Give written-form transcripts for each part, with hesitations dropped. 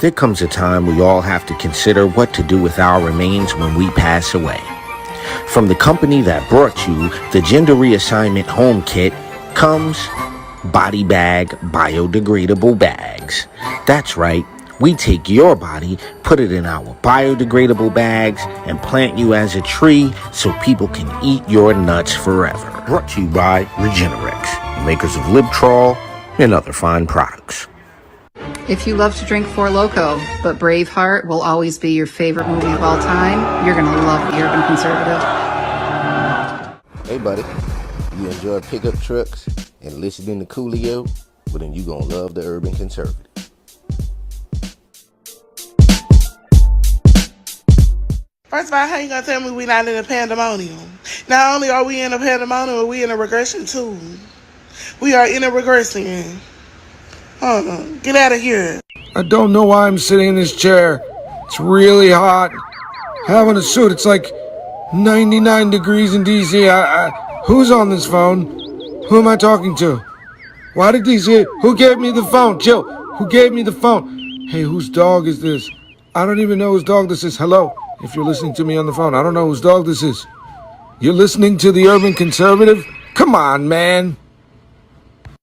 There comes a time we all have to consider what to do with our remains when we pass away. From the company that brought you the Gender Reassignment Home Kit comes Body Bag Biodegradable Bags. That's right, we take your body, put it in our biodegradable bags, and plant you as a tree so people can eat your nuts forever. Brought to you by Regenerex, makers of Libtrol and other fine products. If you love to drink Four Loko, but Braveheart will always be your favorite movie of all time, you're going to love The Urban Conservative. Hey, buddy, you enjoy pickup trucks and listening to Coolio? Well, then you going to love The Urban Conservative. First of all, how you gonna tell me we not in a pandemonium? Not only are we in a pandemonium, but we in a regression too. We are in a regression. Get out of here. I don't know why I'm sitting in this chair. It's really hot. Having a suit, it's like 99 degrees in DC. Who's on this phone? Who am I talking to? Why did DC? Who gave me the phone? Jill, who gave me the phone? Hey, whose dog is this? I don't even know whose dog this is. Hello, if you're listening to me on the phone, I don't know whose dog this is. You're listening to The Urban Conservative? Come on, man.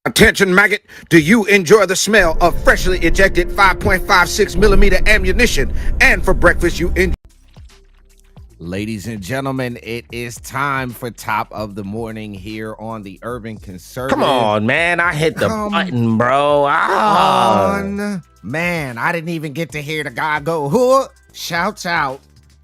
Attention, maggot. Do you enjoy the smell of freshly ejected 5.56 millimeter ammunition? And for breakfast, you enjoy. Ladies and gentlemen, it is time for Top of the Morning here on the Urban Conservative. Come on, man. I hit the button, bro. Man, I didn't even get to hear the guy go, huh? Shouts out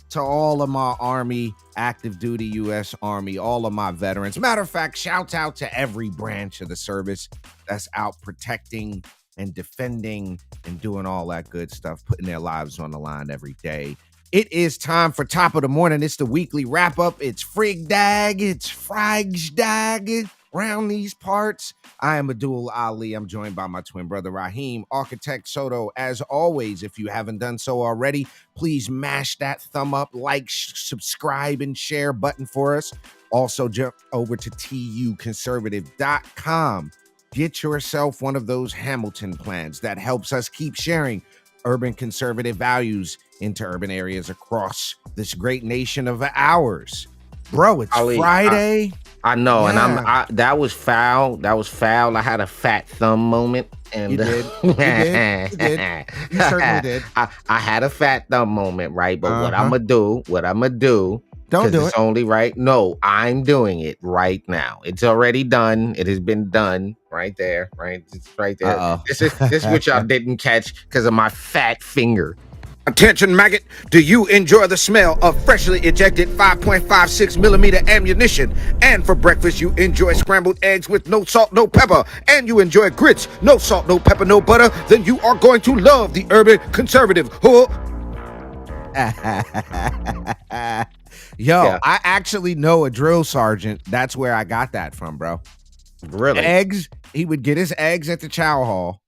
to all of my Army, active duty U.S. Army, all of my veterans. Matter of fact, shouts out to every branch of the service that's out protecting and defending and doing all that good stuff, putting their lives on the line every day. It is time for Top of the Morning. It's the weekly wrap-up. It's Frigdag. It's Frigdag around these parts. I am Abdul Ali. I'm joined by my twin brother, Raheem, Architect Soto. As always, if you haven't done so already, please mash that thumb up, like, subscribe, and share button for us. Also, jump over to tuconservative.com. Get yourself one of those Hamilton plans that helps us keep sharing urban conservative values into urban areas across this great nation of ours. Bro, it's Ali, Friday. I know, yeah. And that was foul. That was foul. I had a fat thumb moment. And you did. You did. You certainly did. I had a fat thumb moment, right? But what I'm gonna do, don't do it. It's only right. No, I'm doing it right now. It's already done. It has been done right there. Right. It's right there. Uh-oh. This is what y'all didn't catch because of my fat finger. Attention, maggot. Do you enjoy the smell of freshly ejected 5.56 millimeter ammunition? And for breakfast, you enjoy scrambled eggs with no salt, no pepper. And you enjoy grits, no salt, no pepper, no butter. Then you are going to love the Urban Conservative. Yo, yeah. I actually know a drill sergeant. That's where I got that from, bro. Really? Eggs. He would get his eggs at the chow hall.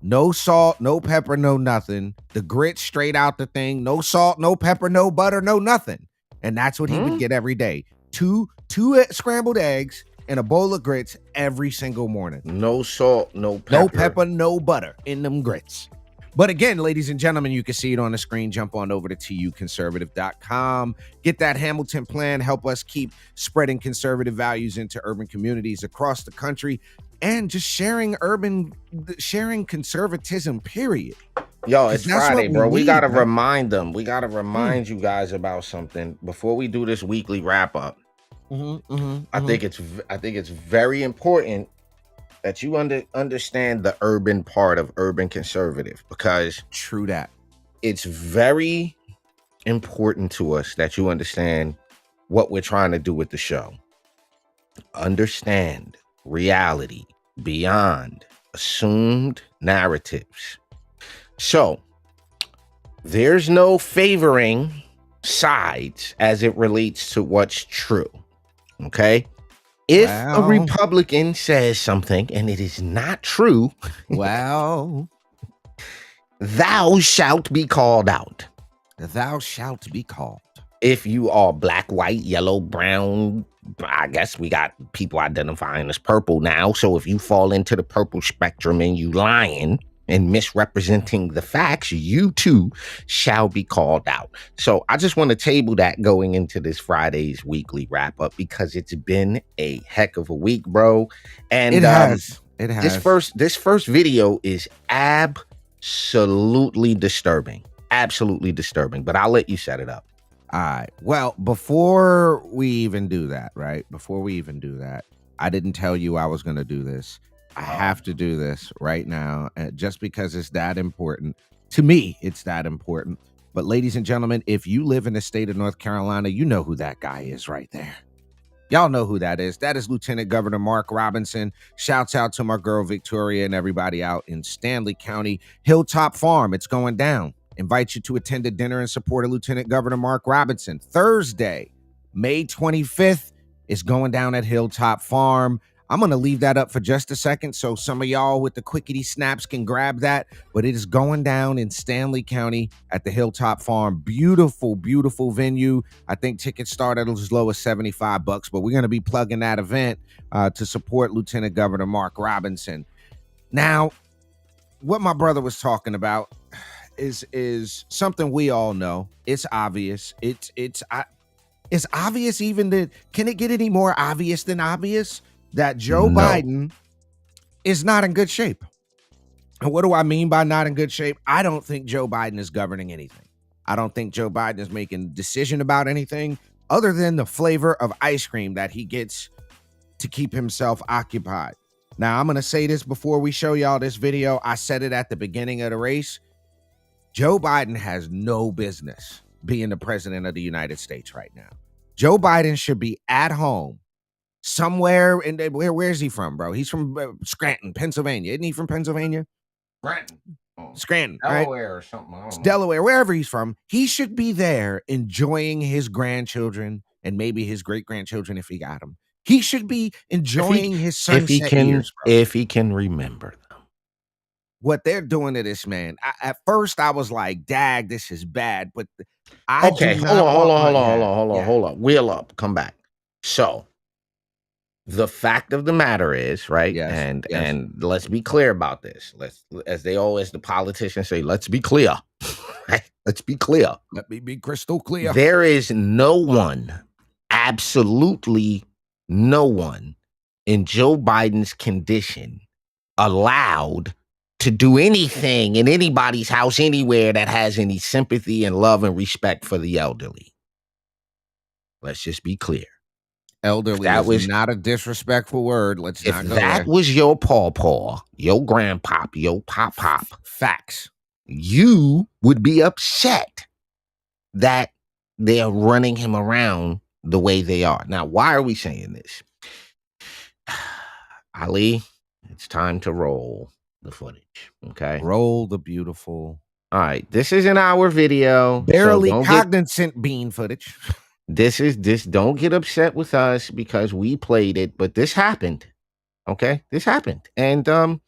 No salt, no pepper, no nothing. The grits straight out the thing. No salt, no pepper, no butter, no nothing. And that's what he would get every day. Two scrambled eggs and a bowl of grits every single morning. No salt, no pepper. No pepper, no butter in them grits. But again, ladies and gentlemen, you can see it on the screen. Jump on over to tuconservative.com. Get that Hamilton plan. Help us keep spreading conservative values into urban communities across the country and just sharing conservatism, period. Yo, it's Friday, bro. We got to remind them. We got to remind you guys about something before we do this weekly wrap up. I think it's very important that you understand the urban part of urban conservative, because true that. It's very important to us that you understand what we're trying to do with the show. Understand reality beyond assumed narratives. So there's no favoring sides as it relates to what's true. Okay? If a Republican says something and it is not true, thou shalt be called out. Thou shalt be called. If you are black, white, yellow, brown, I guess we got people identifying as purple now. So if you fall into the purple spectrum and you lying, and misrepresenting the facts, you too shall be called out. So I just want to table that going into this Friday's weekly wrap up because it's been a heck of a week, bro. And It has. this first video is absolutely disturbing. Absolutely disturbing. But I'll let you set it up. All right. Well, before we even do that, right? Before we even do that, I didn't tell you I was going to do this. I have to do this right now, just because it's that important. To me, it's that important. But ladies and gentlemen, if you live in the state of North Carolina, you know who that guy is right there. Y'all know who that is. That is Lieutenant Governor Mark Robinson. Shouts out to my girl Victoria and everybody out in Stanley County. Hilltop Farm, it's going down. Invite you to attend a dinner and support of Lieutenant Governor Mark Robinson. Thursday, May 25th, is going down at Hilltop Farm. I'm going to leave that up for just a second so some of y'all with the quickity snaps can grab that. But it is going down in Stanley County at the Hilltop Farm. Beautiful, beautiful venue. I think tickets start at as low as $75, but we're going to be plugging that event to support Lieutenant Governor Mark Robinson. Now, what my brother was talking about is something we all know. It's obvious. It's obvious even that, can it get any more obvious than obvious? That Joe Biden is not in good shape. And what do I mean by not in good shape? I don't think Joe Biden is governing anything. I don't think Joe Biden is making a decision about anything other than the flavor of ice cream that he gets to keep himself occupied. Now, I'm going to say this before we show y'all this video. I said it at the beginning of the race. Joe Biden has no business being the president of the United States right now. Joe Biden should be at home somewhere in where is he from, bro? He's from Scranton, Pennsylvania. Isn't he from Pennsylvania? Scranton, Delaware, right? or something. It's Delaware, wherever he's from. He should be there enjoying his grandchildren and maybe his great-grandchildren if he got them. He should be enjoying his sunset years, bro. If he can remember them. What they're doing to this man. At first, I was like, dag, this is bad. But hold on. Wheel up. Come back. So, the fact of the matter is, right? Yes, and let's be clear about this. As the politicians say, let's be clear. Let's be clear. Let me be crystal clear. There is no one, absolutely no one in Joe Biden's condition allowed to do anything in anybody's house anywhere that has any sympathy and love and respect for the elderly. Let's just be clear. Elderly is not a disrespectful word. Let's not go there. If that was your pawpaw, your grandpop, your pop-pop, facts, you would be upset that they're running him around the way they are. Now, why are we saying this? Ali, it's time to roll the footage, okay? Roll the beautiful. All right, this isn't our video. Barely cognizant bean footage. This don't get upset with us because we played it, but this happened. Okay? This happened. And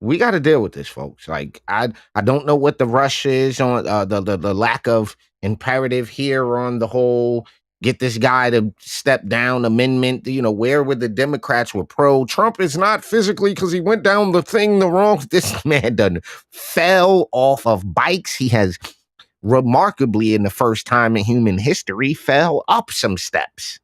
we got to deal with this, folks. Like I don't know what the rush is on the lack of imperative here on the whole get this guy to step down amendment. You know, where were the Democrats were pro? Trump is not physically because he went down the thing the wrong. This man done fell off of bikes. He has remarkably, in the first time in human history, fell up some steps.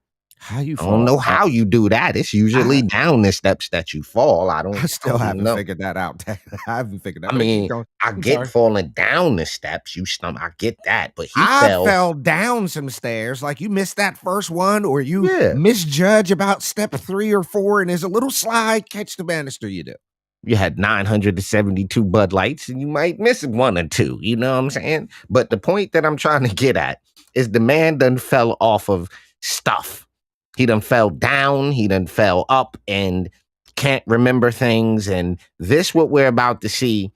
I don't know how you do that. It's usually down the steps that you fall. I still haven't figured that out. I haven't figured that out. I mean, I get falling down the steps. You stumble. I get that. But I fell down some stairs. Like you missed that first one or you misjudge about step 3 or 4 and there's a little slide. Catch the banister, you do. You had 972 Bud Lights and you might miss 1 or 2. You know what I'm saying? But the point that I'm trying to get at is the man done fell off of stuff. He done fell down. He done fell up and can't remember things. And this, what we're about to see,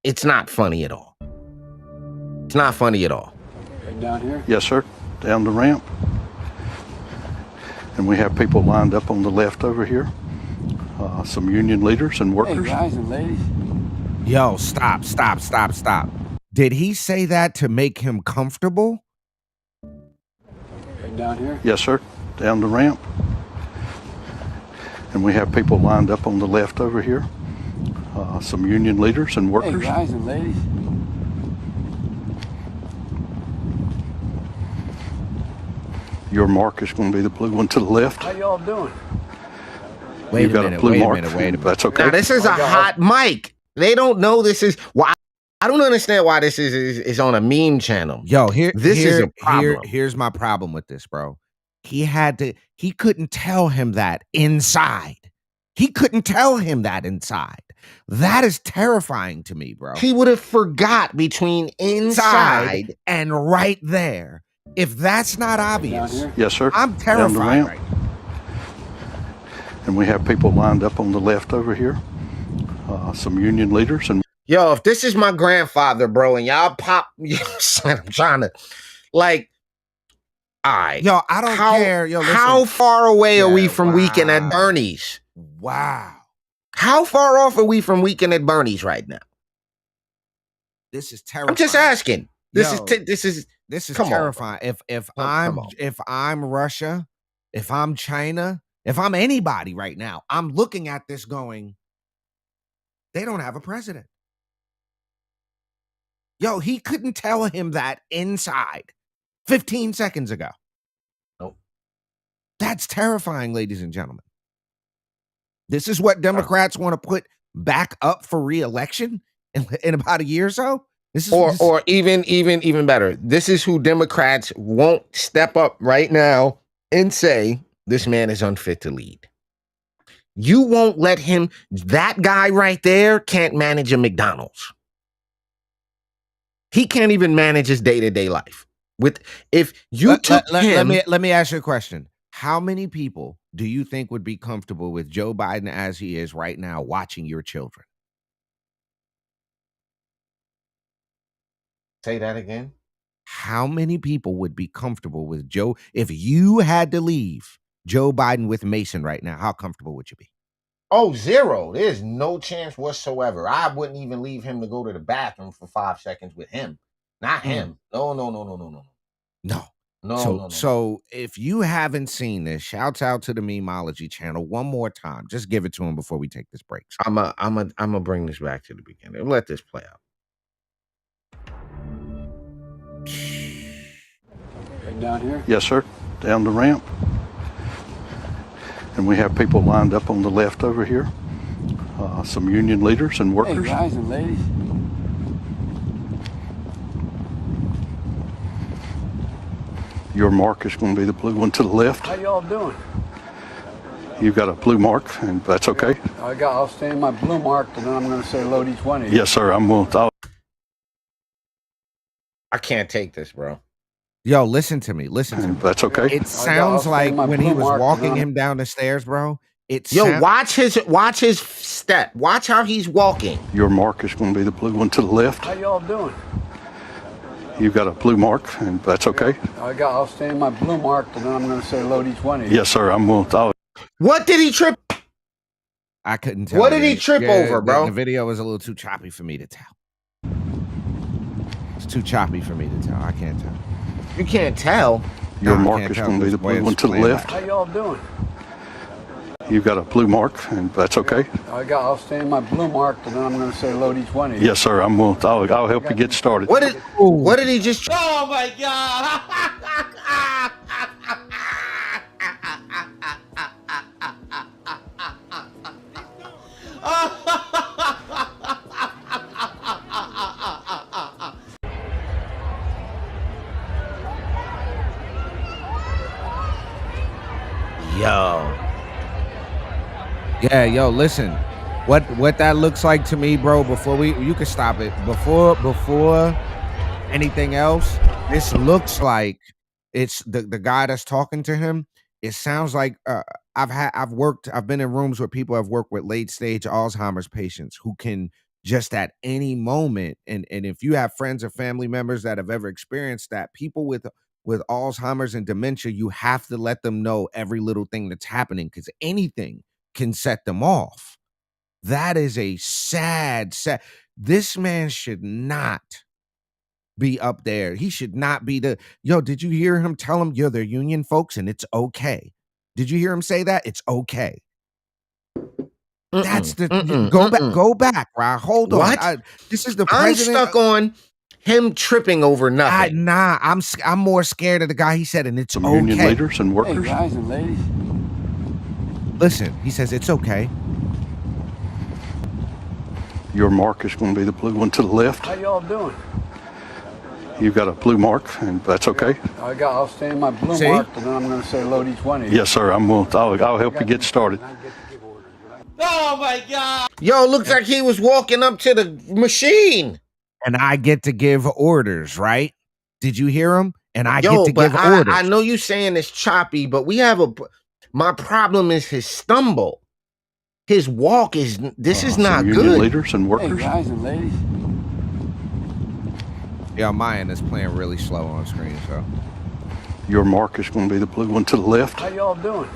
it's not funny at all. It's not funny at all. Down here? Yes, sir. Down the ramp. And we have people lined up on the left over here. Some union leaders and workers. Hey, guys and ladies. Yo, stop. Did he say that to make him comfortable? Down here? Yes, sir. Down the ramp. And we have people lined up on the left over here. some union leaders and workers. Hey, guys and ladies. Your mark is going to be the blue one to the left. How y'all doing? You've got a blue mark. Wait a minute. That's okay. Now, this is a hot mic. They don't know this is why. I don't understand why this is on a meme channel. Yo, This is a problem. Here's my problem with this, bro. He couldn't tell him that inside. He couldn't tell him that inside. That is terrifying to me, bro. He would have forgot between inside and right there. If that's not obvious, Yes, sir. I'm Down the terrified ramp. right now. And we have people lined up on the left over here. Some union leaders and Yo, if this is my grandfather, bro, and y'all pop, I'm trying to, like, all right. Yo, I don't care. Yo, listen. How far away are we Yeah, from Weekend at Bernie's? Wow. How far off are we from Weekend at Bernie's right now? This is terrifying. I'm just asking. This Yo, is come terrifying. If I'm Russia, if I'm China, if I'm anybody right now, I'm looking at this going, they don't have a president. Yo, he couldn't tell him that inside 15 seconds ago. Nope. That's terrifying, ladies and gentlemen. This is what Democrats want to put back up for re-election in about a year or so. Or even better. This is who Democrats won't step up right now and say this man is unfit to lead. You won't let him. That guy right there can't manage a McDonald's. He can't even manage his day-to-day life. If you took him, let me ask you a question. How many people do you think would be comfortable with Joe Biden as he is right now watching your children? Say that again. How many people would be comfortable with Joe if you had to leave Joe Biden with Mason right now? How comfortable would you be? Oh, zero. There's no chance whatsoever. I wouldn't even leave him to go to the bathroom for 5 seconds with him. Not him. No. No. So if you haven't seen this, shouts out to the Memeology channel one more time. Just give it to him before we take this break. I'm gonna bring this back to the beginning. Let this play out. Right down here. yes, sir. Down the ramp. And we have people lined up on the left over here. Some union leaders and Hey, workers. guys and ladies. Your mark is going to be the blue one to the left. How y'all doing? You've got a blue mark, and that's okay. I'll stand my blue mark, and then I'm going to say hello to each one of you. Yes, sir. I can't take this, bro. Yo, listen to me. That's okay. It sounds I'll like stand my when he blue was mark, walking and him down the stairs, bro. Watch his step. Watch how he's walking. Your mark is going to be the blue one to the left. How y'all doing? You've got a blue mark, and that's okay. I'll stand my blue mark, and then I'm going to say hello to each one of you. Yes, sir. What did he trip? I couldn't tell. What did he trip over, bro? The video was a little too choppy for me to tell. It's too choppy for me to tell. I can't tell. You can't tell. Your mark is going to be the blue one to the left. How y'all doing? You've got a blue mark, and that's okay. I'll stand my blue mark, and then I'm going to say hello to each one of you. Yes, sir. I'll help you get started. What did he just? Oh my God! Yo, listen. What that looks like to me, bro, you can stop it. Before anything else, this looks like it's the guy that's talking to him. It sounds like I've been in rooms where people have worked with late stage Alzheimer's patients who can just at any moment, and if you have friends or family members that have ever experienced that, people with Alzheimer's and dementia, you have to let them know every little thing that's happening because anything can set them off. That is a sad. This man should not be up there. He should not be did you hear him tell him you're their union folks and it's okay? Did you hear him say that? It's okay. That's the Mm-mm, go back, mm-mm. go back, right? Hold on. What? This is the I'm president. stuck on him tripping over nothing. Nah, I'm more scared of the guy. He said, and it's Some union okay. leaders and Hey, workers. guys and ladies. Listen, he says it's okay. Your mark is going to be the blue one to the left. How y'all doing? You've got a blue mark, and that's okay. I'll stay in my blue See? mark, and then I'm going to say load each one of you. Yes, sir. I'll help you get started. Yo, looks like he was walking up to the machine. And I get to give orders, right? Did you hear him? And I Yo, get to but give orders. I know you saying it's choppy, but we have my problem is his stumble. His walk is is not Some union good. leaders and Hey, workers. guys and ladies. Yeah, my end is playing really slow on screen, so. Your mark is going to be the blue one to the left. How y'all doing?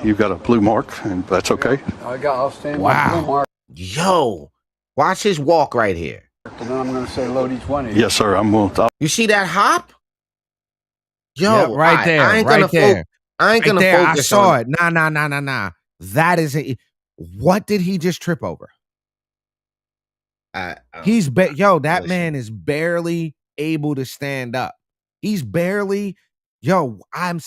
You've got a blue mark, and that's okay. I'll stay in my Wow. blue mark, Yo, watch his walk right here. and then I'm going to say load each one of you. Yes, sir. You see that hop? Yo, Yep, right there, I ain't right gonna there. I ain't Right gonna there, I focus saw on it. Nah. That is it. What did he just trip over? He's that listen. man is barely able to stand up. He's barely, yo, Rod,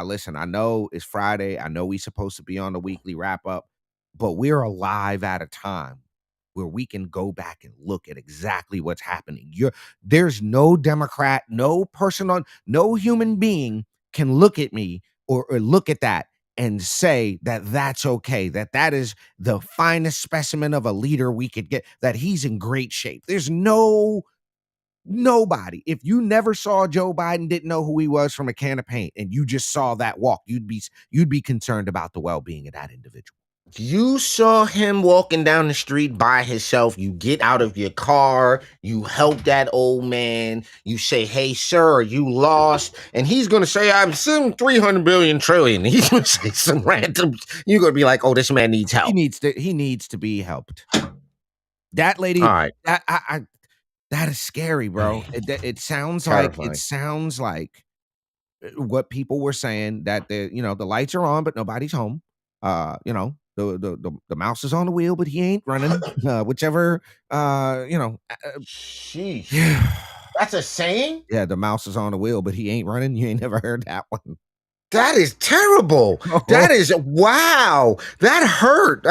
listen, I know it's Friday. I know we supposed to be on the weekly wrap up, but we're alive at a time where we can go back and look at exactly what's happening. There's no Democrat, no person no human being can look at me or look at that and say that that's okay, that is the finest specimen of a leader we could get, that he's in great shape. There's nobody. If you never saw Joe Biden, didn't know who he was from a can of paint, and you just saw that walk, you'd be concerned about the well-being of that individual. You saw him walking down the street by himself. You get out of your car, you help that old man, you say, "Hey, sir, you lost." And he's going to say, "I'm some 300 billion trillion." He's going to say some random. You're going to be like, "Oh, this man needs help." He needs to be helped. That lady, All right. that is scary, bro. It sounds Terrifying. like what people were saying, that the lights are on, but nobody's home. The mouse is on the wheel, but he ain't running. Whichever, Sheesh. That's a saying? Yeah, the mouse is on the wheel, but he ain't running. You ain't never heard that one. That is terrible. That is, wow. That hurt.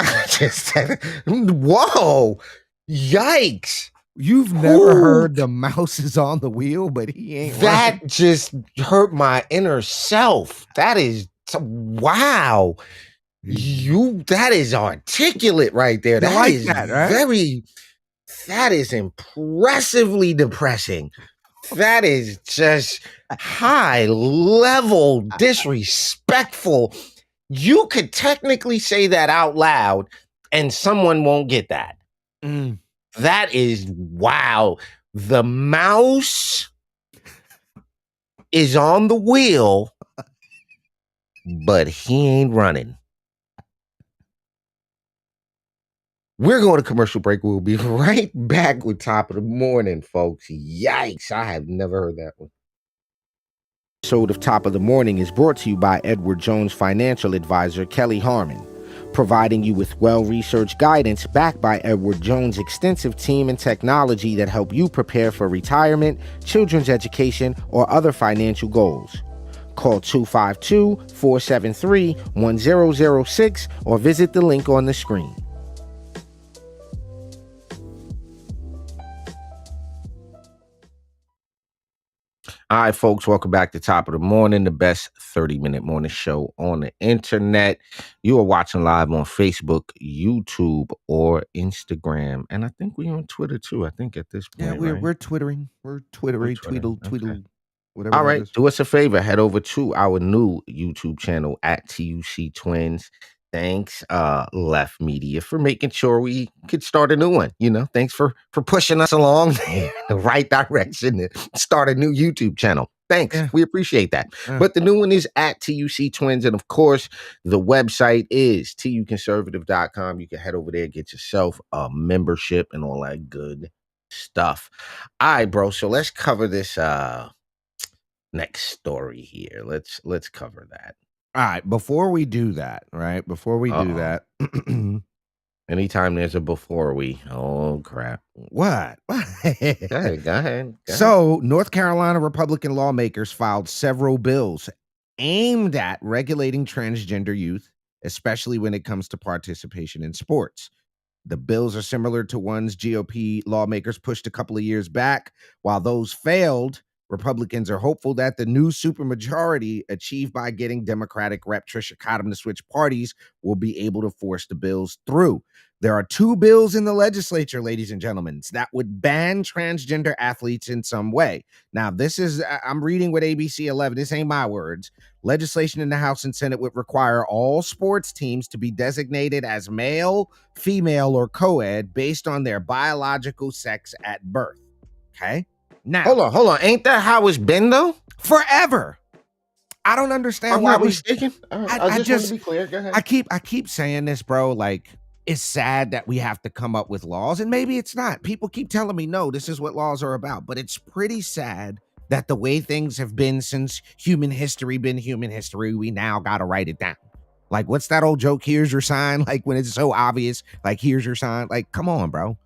Whoa. Yikes. You've never heard the mouse is on the wheel, but he ain't running. That just hurt my inner self. That is, wow. That is articulate right there. That like is that, right? that is impressively depressing. That is just high level disrespectful. You could technically say that out loud and someone won't get that. That is, wow. The mouse is on the wheel, but he ain't running. We're going to commercial break. We'll be right back with Top of the Morning, folks. Yikes. I have never heard that one. Episode of Top of the Morning is brought to you by Edward Jones financial advisor Kelly Harmon, providing you with well-researched guidance backed by Edward Jones' extensive team and technology that help you prepare for retirement, children's education, or other financial goals. Call 252-473-1006 or visit the link on the screen. All right, folks, welcome back to Top of the Morning, the best 30-minute morning show on the internet. You are watching live on Facebook, YouTube, or Instagram. And I think we're on Twitter, too, I think, at this point. Yeah, right? we're twittering. We're twittery, tweedle, Okay. whatever. All that right, is. do us a favor. Head over to our new YouTube channel at TUC Twins. Thanks, Left Media, for making sure we could start a new one. Thanks for pushing us along in the right direction and start a new YouTube channel. Thanks. Yeah. We appreciate that. Yeah. But the new one is at TUC Twins. And of course, the website is tuconservative.com. You can head over there, get yourself a membership and all that good stuff. All right, bro. So let's cover this next story here. Let's cover that. All right, before we do that, right? Before we do that, Anytime there's a before we, oh crap. what? Go ahead, go ahead. So, North Carolina Republican lawmakers filed several bills aimed at regulating transgender youth, especially when it comes to participation in sports. The bills are similar to ones GOP lawmakers pushed a couple of years back. While those failed, Republicans are hopeful that the new supermajority achieved by getting Democratic Rep Trisha Cottom to switch parties will be able to force the bills through. There are two bills in the legislature, ladies and gentlemen, that would ban transgender athletes in some way. Now, this is, I'm reading with ABC 11. This ain't my words. Legislation in the House and Senate would require all sports teams to be designated as male, female, or co-ed based on their biological sex at birth. Okay? Now, Hold on. Ain't that how it's been though? forever. I don't understand why I'm not we. mistaken. I just want to be clear. Go ahead. I keep saying this, bro. Like, it's sad that we have to come up with laws, and maybe it's not. People keep telling me, no, this is what laws are about. But it's pretty sad that the way things have been since human history, we now got to write it down. Like, what's that old joke? Here's your sign. Like, when it's so obvious, like, here's your sign. Like, come on, bro.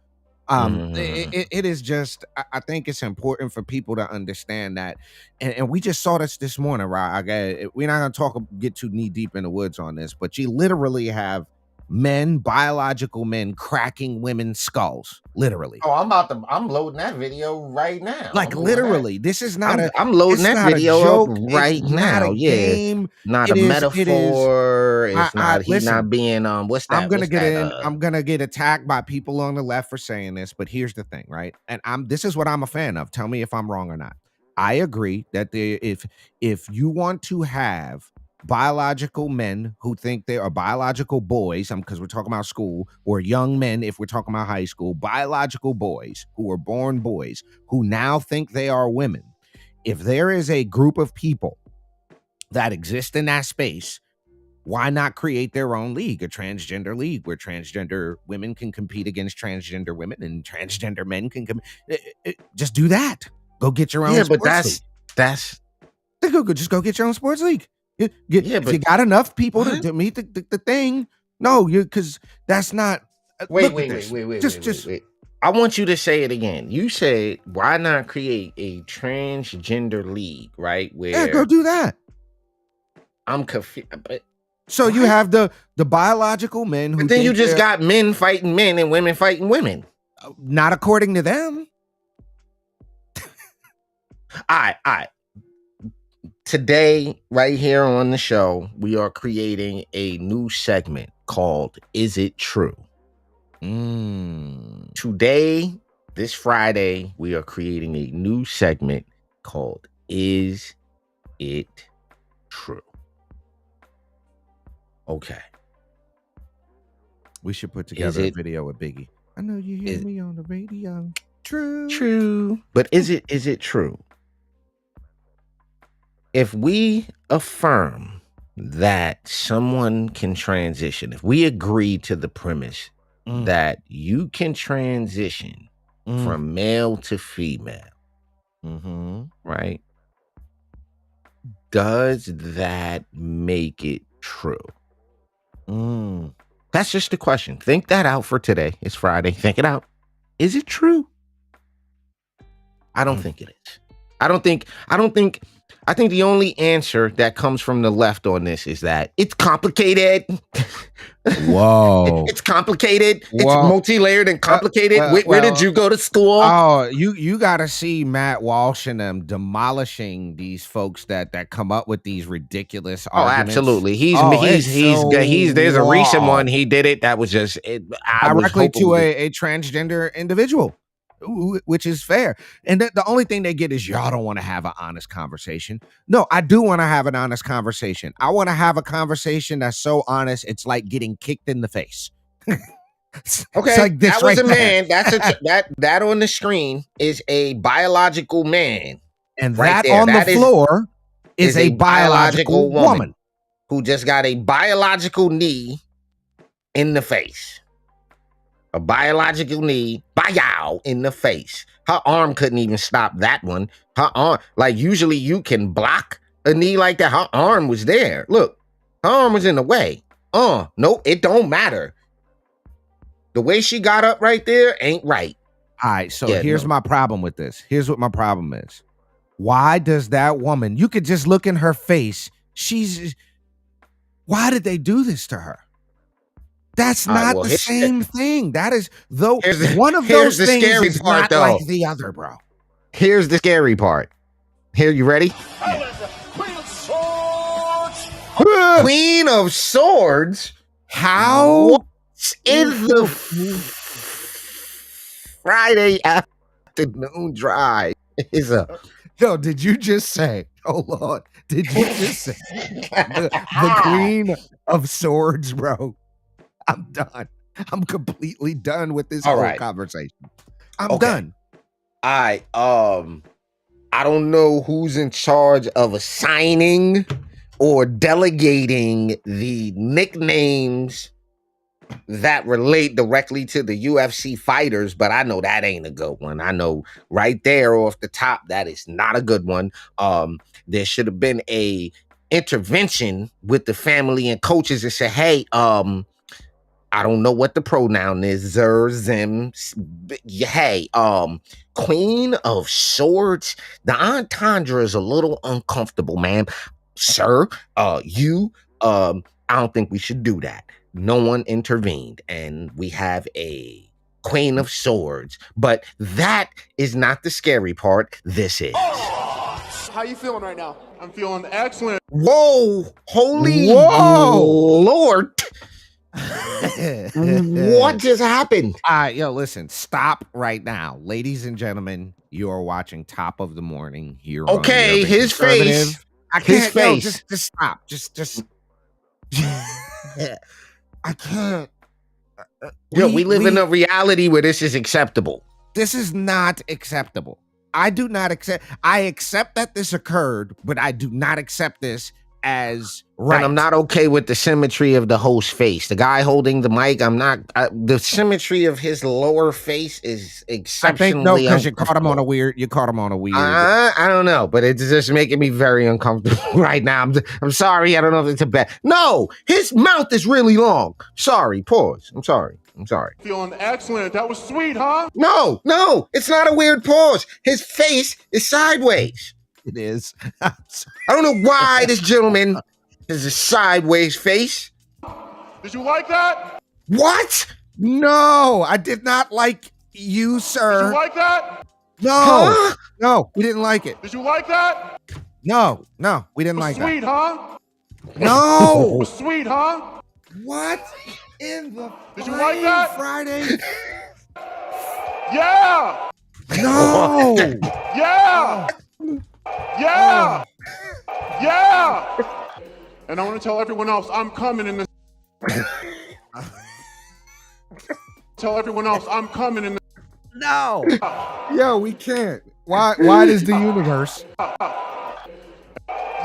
It is just, I think it's important for people to understand that. And we just saw this morning, right? We're not going to get too knee deep in the woods on this, but you literally have biological men cracking women's skulls, literally. Oh, I'm loading that video right now. Like, literally, this is not I'm loading that video up right now. Yeah, game. Not a metaphor. It's not. He's not being what's that? I'm gonna get attacked by people on the left for saying this, but here's the thing, right? And this is what I'm a fan of. Tell me if I'm wrong or not. I agree that if you want to have biological men who think they are biological boys, because we're talking about school, or young men if we're talking about high school, biological boys who are born boys who now think they are women. If there is a group of people that exist in that space, why not create their own league, a transgender league where transgender women can compete against transgender women and transgender men can just do that. Go get your own. Yeah, but that's just go get your own sports league. If you got enough people to meet the thing, because that's not. Wait. I want you to say it again. You said, why not create a transgender league, right? Where go do that. I'm confused. So you have the biological men who. But then you just got men fighting men and women fighting women. Not according to them. All right. Today, right here on the show, we are creating a new segment called Is It True? Today, this Friday, we are creating a new segment called Is It True? Okay. We should put together a video with Biggie. I know you hear me on the radio. True. But is it true? If we affirm that someone can transition, if we agree to the premise that you can transition from male to female, right? Does that make it true? That's just the question. Think that out for today. It's Friday. Think it out. Is it true? I don't think it is. I think the only answer that comes from the left on this is that it's complicated. Whoa. It's complicated. Whoa. It's multi-layered and complicated. Where did you go to school? Oh, you got to see Matt Walsh and them demolishing these folks that come up with these ridiculous arguments. Absolutely. There's a recent one he did it that was just directly to a transgender individual, which is fair. And the only thing they get is y'all don't want to have an honest conversation. No, I do want to have an honest conversation. I want to have a conversation that's so honest, it's like getting kicked in the face. Okay, like that was a man. That on the screen is a biological man. And right that on the floor is a biological woman who just got a biological knee in the face. A biological knee, bow, in the face. Her arm couldn't even stop that one. Her arm, like usually you can block a knee like that. Her arm was there. Look, Her arm was in the way. Nope, it don't matter. The way she got up right there ain't right. All right, so Yeah, here's no. my problem with this. Here's what my problem is. Why does that woman, you could just look in her face. Why did they do this to her? That's All right, not well, the here's same thing. That is, though, here's the- one of here's those the things scary is part, not though. like the other, bro. Here's the scary part. Here, you ready? Queen of Swords? How? What's in the Friday afternoon drive is a Yo, did you just say, oh Lord, did you just say the Queen of Swords, bro? I'm done. I'm completely done with this All whole right. conversation. I'm Okay. done. I don't know who's in charge of assigning or delegating the nicknames that relate directly to the UFC fighters, but I know that ain't a good one. I know right there off the top that is not a good one. There should have been a intervention with the family and coaches and say, hey, I don't know what the pronoun is. Zer, zim. Hey, Queen of Swords. The entendre is a little uncomfortable, man. Sir, I don't think we should do that. No one intervened, and we have a Queen of Swords. But that is not the scary part. This is. How you feeling right now? I'm feeling excellent. Whoa! Holy Whoa! Lord! What just happened? All right, yo, listen, stop right now. Ladies and gentlemen, you are watching Top of the Morning here on Okay, Urban his Conservative. face. I His can't, yo, face. just stop. Just I can't. We live in a reality where this is acceptable. This is not acceptable. I do not accept. I accept that this occurred, but I do not accept this as right. And I'm not okay with the symmetry of the host's face. The guy holding the mic, I'm not. The symmetry of his lower face is I exceptionally. think no, because you caught him on a weird. You caught him on a weird. I don't know, but it's just making me very uncomfortable right now. I'm sorry. I don't know if it's a bad. No, his mouth is really long. Sorry. Pause. I'm sorry. Feeling excellent. That was sweet, huh? No, it's not a weird pause. His face is sideways. It is. I don't know why this gentleman has a sideways face. Did you like that? What? No, I did not like you, sir. Did you like that? No, Huh? no, we didn't like it. Did you like that? No, we didn't like Sweet, huh? that. No. Sweet, huh? What in the Did you like that? Friday? Yeah! No. Yeah! Yeah! Yeah! And I want to tell everyone else I'm coming in this. Tell everyone else I'm coming in this. No. Yo, we can't. Why does the universe?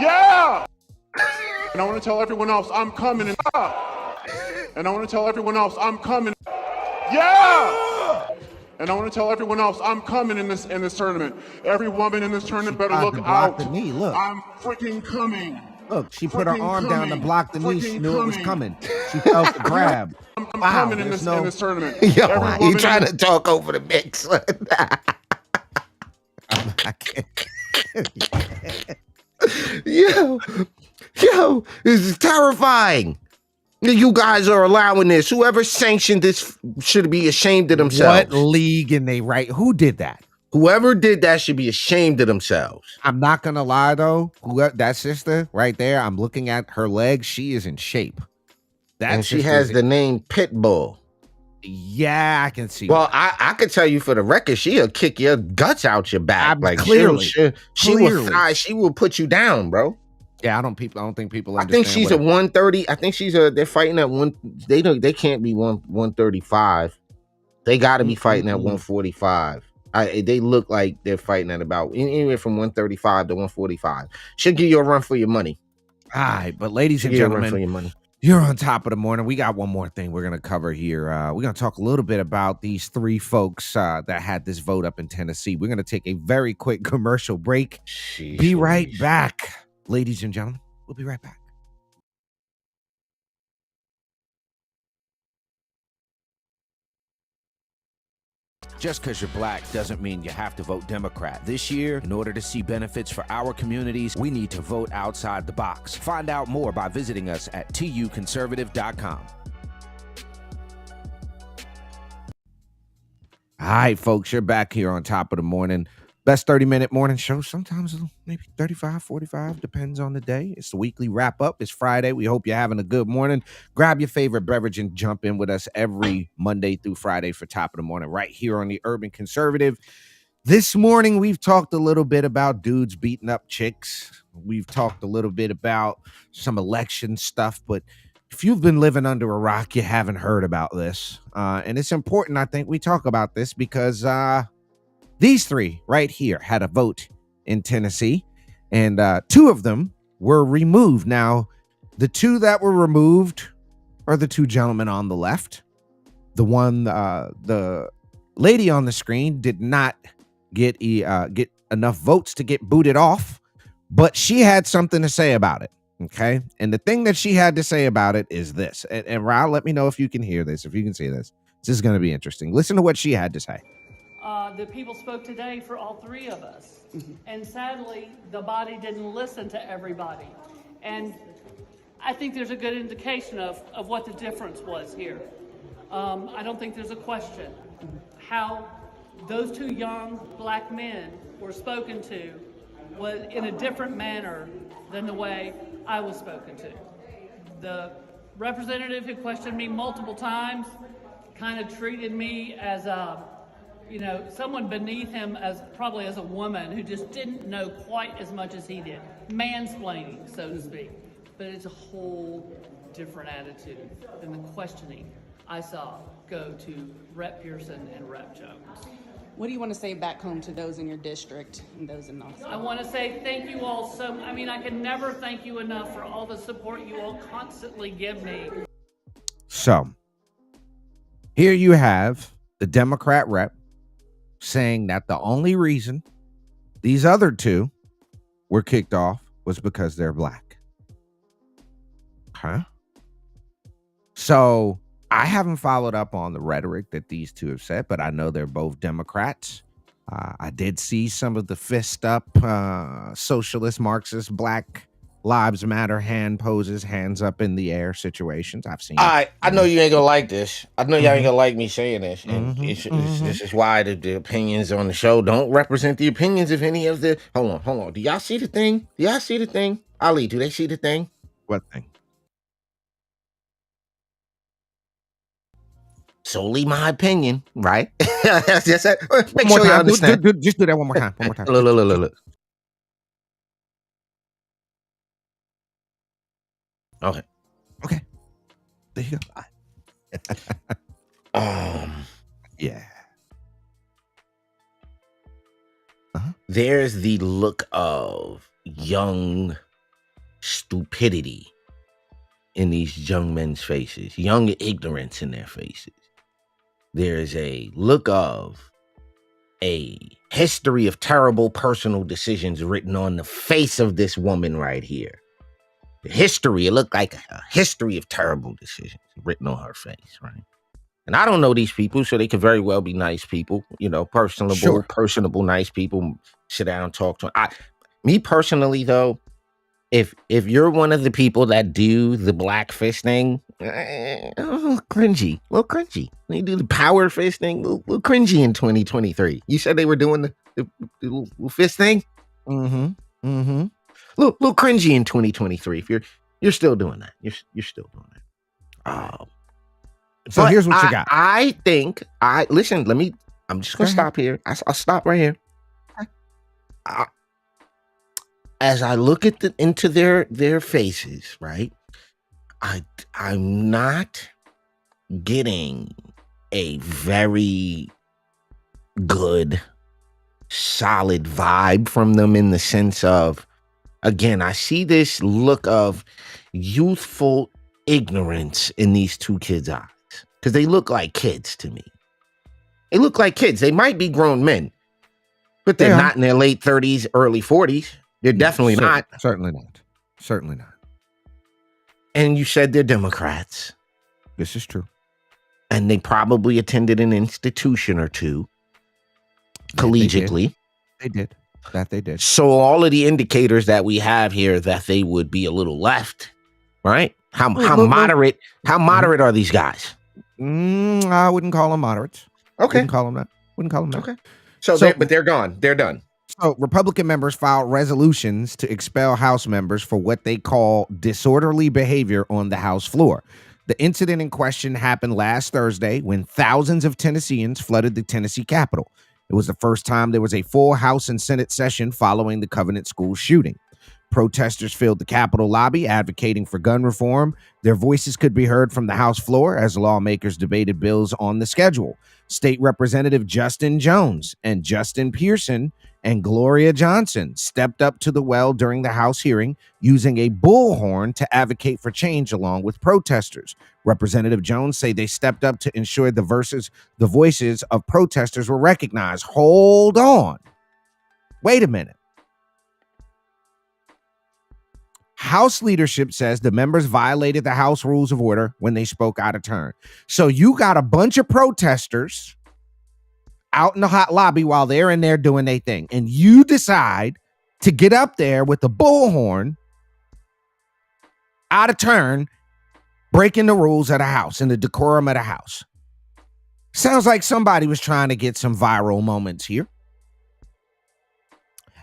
Yeah! And I want to tell everyone else I'm coming in. And I want to tell everyone else I'm coming. Yeah! And I want to tell everyone else I'm coming in this tournament. Every woman in this tournament better look out. The knee. Look, I'm freaking coming. look. She put her Freaking arm down to coming. block the knee. She Freaking knew it was coming. coming. She felt the grab. I'm Wow, coming in there's this tournament. Yo, Every he woman trying in to talk over the mix. I can't. Yo, this is terrifying. You guys are allowing this. Whoever sanctioned this should be ashamed of themselves. What league in they right? Who did that? Whoever did that should be ashamed of themselves. I'm not gonna lie though. That sister right there, I'm looking at her legs. She is in shape. And she has the name Pitbull. Yeah, I can see. Well, I could tell you for the record, she'll kick your guts out your back. Like clearly, she will put you down, bro. Yeah, I don't think people. I think she's a 130. I think they're fighting at one. They can't be 135. They got to be fighting at 145. They look like they're fighting at about anywhere from 135 to 145. Should give you a run for your money. All right, but ladies and gentlemen, you're on Top of the Morning. We got one more thing we're gonna cover here. We're gonna talk a little bit about these three folks that had this vote up in Tennessee. We're gonna take a very quick commercial break. Be right back, ladies and gentlemen. We'll be right back. Just because you're black doesn't mean you have to vote Democrat. This year, in order to see benefits for our communities, we need to vote outside the box. Find out more by visiting us at tuconservative.com. All right, folks, you're back here on Top of the Morning. Best 30-minute morning show, sometimes maybe 35, 45, depends on the day. It's the weekly wrap-up. It's Friday. We hope you're having a good morning. Grab your favorite beverage and jump in with us every Monday through Friday for Top of the Morning right here on the Urban Conservative. This morning, we've talked a little bit about dudes beating up chicks. We've talked a little bit about some election stuff, but if you've been living under a rock, you haven't heard about this. And it's important, I think, we talk about this because these three right here had a vote in Tennessee, and two of them were removed. Now, the two that were removed are the two gentlemen on the left. The lady on the screen did not get enough votes to get booted off, but she had something to say about it. Okay. And the thing that she had to say about it is this. And Raul, let me know if you can hear this, if you can see this. This is going to be interesting. Listen to what she had to say. The people spoke today for all three of us. And sadly, the body didn't listen to everybody. And I think there's a good indication of what the difference was here. I don't think there's a question. How those two young black men were spoken to was in a different manner than the way I was spoken to. The representative who questioned me multiple times kind of treated me as someone beneath him, as probably as a woman who just didn't know quite as much as he did. Mansplaining, so to speak. But it's a whole different attitude than the questioning I saw go to Rep. Pearson and Rep. Jones. What do you want to say back home to those in your district and those in Knoxville? I want to say thank you all I can never thank you enough for all the support you all constantly give me. So, here you have the Democrat rep saying that the only reason these other two were kicked off was because they're black. Huh? So, I haven't followed up on the rhetoric that these two have said, but I know they're both Democrats. I did see some of the fist up socialist, Marxist, Black Lives Matter hand poses, hands up in the air situations. I've seen. I know you ain't gonna like this. I know y'all ain't gonna like me saying this. And this is why the opinions on the show don't represent the opinions of any of the. Hold on. Do y'all see the thing? Ali, do they see the thing? What thing? Solely my opinion, right? Just make sure you understand. Just do that one more time. Look. Okay. There you go. Yeah. There's the look of young stupidity in these young men's faces, young ignorance in their faces. There's a look of a history of terrible personal decisions written on the face of this woman right here. The history, it looked like a history of terrible decisions written on her face, right? And I don't know these people, so they could very well be nice people, personable, nice people. Sit down, talk to them. Me personally, though, if you're one of the people that do the black fist thing, a little cringy. When you do the power fist thing, a little cringy in 2023. You said they were doing the little fist thing? Mm-hmm. Little cringy in 2023. If you're still doing that. You're still doing that. So here's what you got. I think listen, I'm just gonna stop here. I'll stop right here. As I look at into their faces, right? I'm not getting a very good, solid vibe from them in the sense of, again, I see this look of youthful ignorance in these two kids' eyes. Because they look like kids to me. They look like kids. They might be grown men, but they're not in their late 30s, early 40s. They're definitely not. Certainly not. And you said they're Democrats. This is true. And they probably attended an institution or two. collegiately. They did. That they did. So all of the indicators that we have here that they would be a little left, right? How moderate are these guys? I wouldn't call them moderates. Okay. Wouldn't call them that. Okay. So but they're gone. They're done. So Republican members filed resolutions to expel House members for what they call disorderly behavior on the House floor. The incident in question happened last Thursday when thousands of Tennesseans flooded the Tennessee Capitol. It was the first time there was a full House and Senate session following the Covenant School shooting. Protesters filled the Capitol lobby advocating for gun reform. Their voices could be heard from the House floor as lawmakers debated bills on the schedule. State Representative Justin Jones and Justin Pearson and Gloria Johnson stepped up to the well during the House hearing using a bullhorn to advocate for change along with protesters. Representative Jones say they stepped up to ensure the voices of protesters were recognized. Hold on. Wait a minute. House leadership says the members violated the House rules of order when they spoke out of turn. So you got a bunch of protesters out in the hot lobby while they're in there doing their thing. And you decide to get up there with the bullhorn out of turn, breaking the rules of the House and the decorum of the House. Sounds like somebody was trying to get some viral moments here.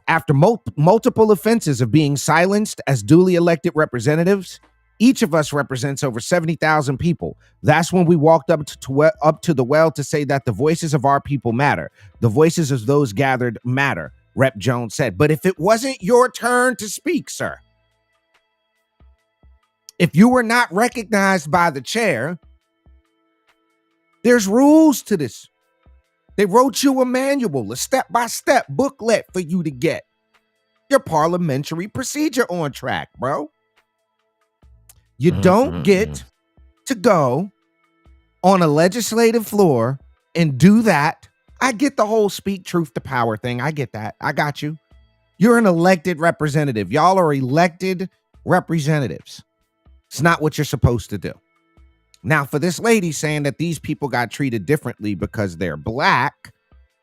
After multiple offenses of being silenced as duly elected representatives, each of us represents over 70,000 people. That's when we walked up to the well to say that the voices of our people matter. The voices of those gathered matter, Rep. Jones said. But if it wasn't your turn to speak, sir, if you were not recognized by the chair, there's rules to this. They wrote you a manual, a step-by-step booklet for you to get your parliamentary procedure on track, bro. You don't get to go on a legislative floor and do that. I get the whole speak truth to power thing. I get that. I got you. You're an elected representative. Y'all are elected representatives. It's not what you're supposed to do. Now, for this lady saying that these people got treated differently because they're black,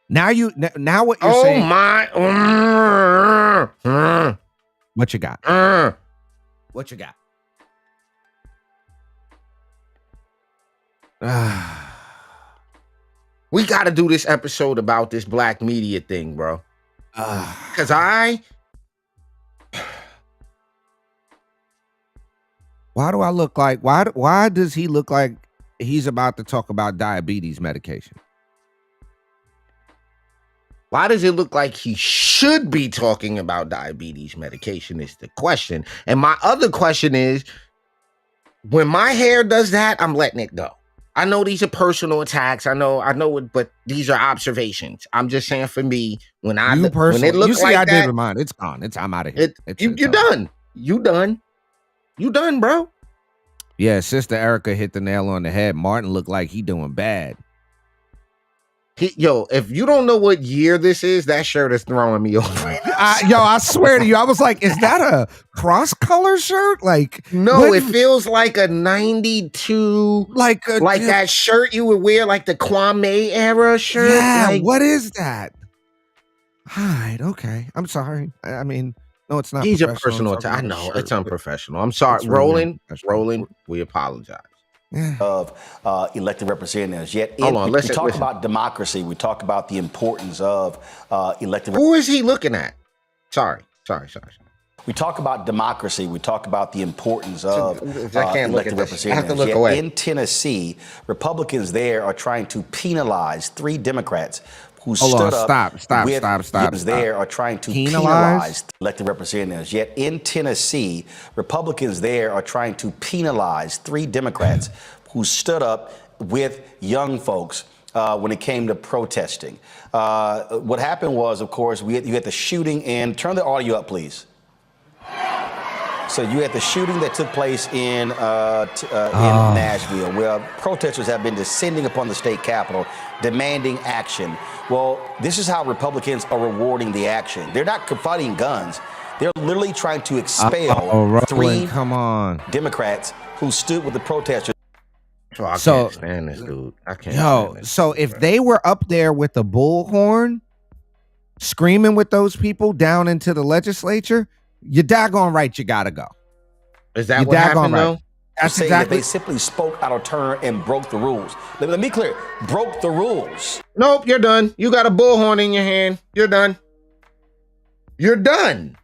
now what you're saying. Oh my! What you got? What you got? We got to do this episode about this black media thing, bro. Because Why do I look like, why does he look like he's about to talk about diabetes medication? Why does it look like he should be talking about diabetes medication is the question. And my other question is, when my hair does that, I'm letting it go. I know these are personal attacks. I know it, but these are observations. I'm just saying for me, when it looks like that, did remind. It's gone. I'm out of here. You're done. You done, bro. Yeah, Sister Erica hit the nail on the head. Martin looked like he doing bad. If you don't know what year this is, that shirt is throwing me off. I swear to you, I was like, is that a cross-color shirt? Like, no, it feels like a 92, like that shirt you would wear, like the Kwame era shirt. Yeah, what is that? All right, okay. I'm sorry. I mean, no, it's not. He's a personal attack. I know it's unprofessional. I'm sorry, Roland. We apologize. Of elected representatives. Yet, we talk about democracy. We talk about the importance of elected. Who is he looking at? Sorry. We talk about democracy. We talk about the importance of elected representatives. I have to look away. In Tennessee, Republicans there are trying to penalize 3 Democrats who stood up. Stop. There are trying to penalize elected representatives. Yet in Tennessee, Republicans there are trying to penalize 3 Democrats who stood up with young folks when it came to protesting. What happened was, of course, you had the shooting, and turn the audio up, please. So you had the shooting that took place in Nashville, where protesters have been descending upon the state capitol, demanding action. Well, this is how Republicans are rewarding the action. They're not fighting guns. They're literally trying to expel 3 Democrats who stood with the protesters. I can't stand this dude. I can't. So if they were up there with the bullhorn, screaming with those people down into the legislature, you're daggone right you gotta go. Is that what happened, though? That's saying exactly. that they simply spoke out of turn and broke the rules. Let me be clear. Broke the rules. Nope, you're done. You got a bullhorn in your hand. You're done. You're done.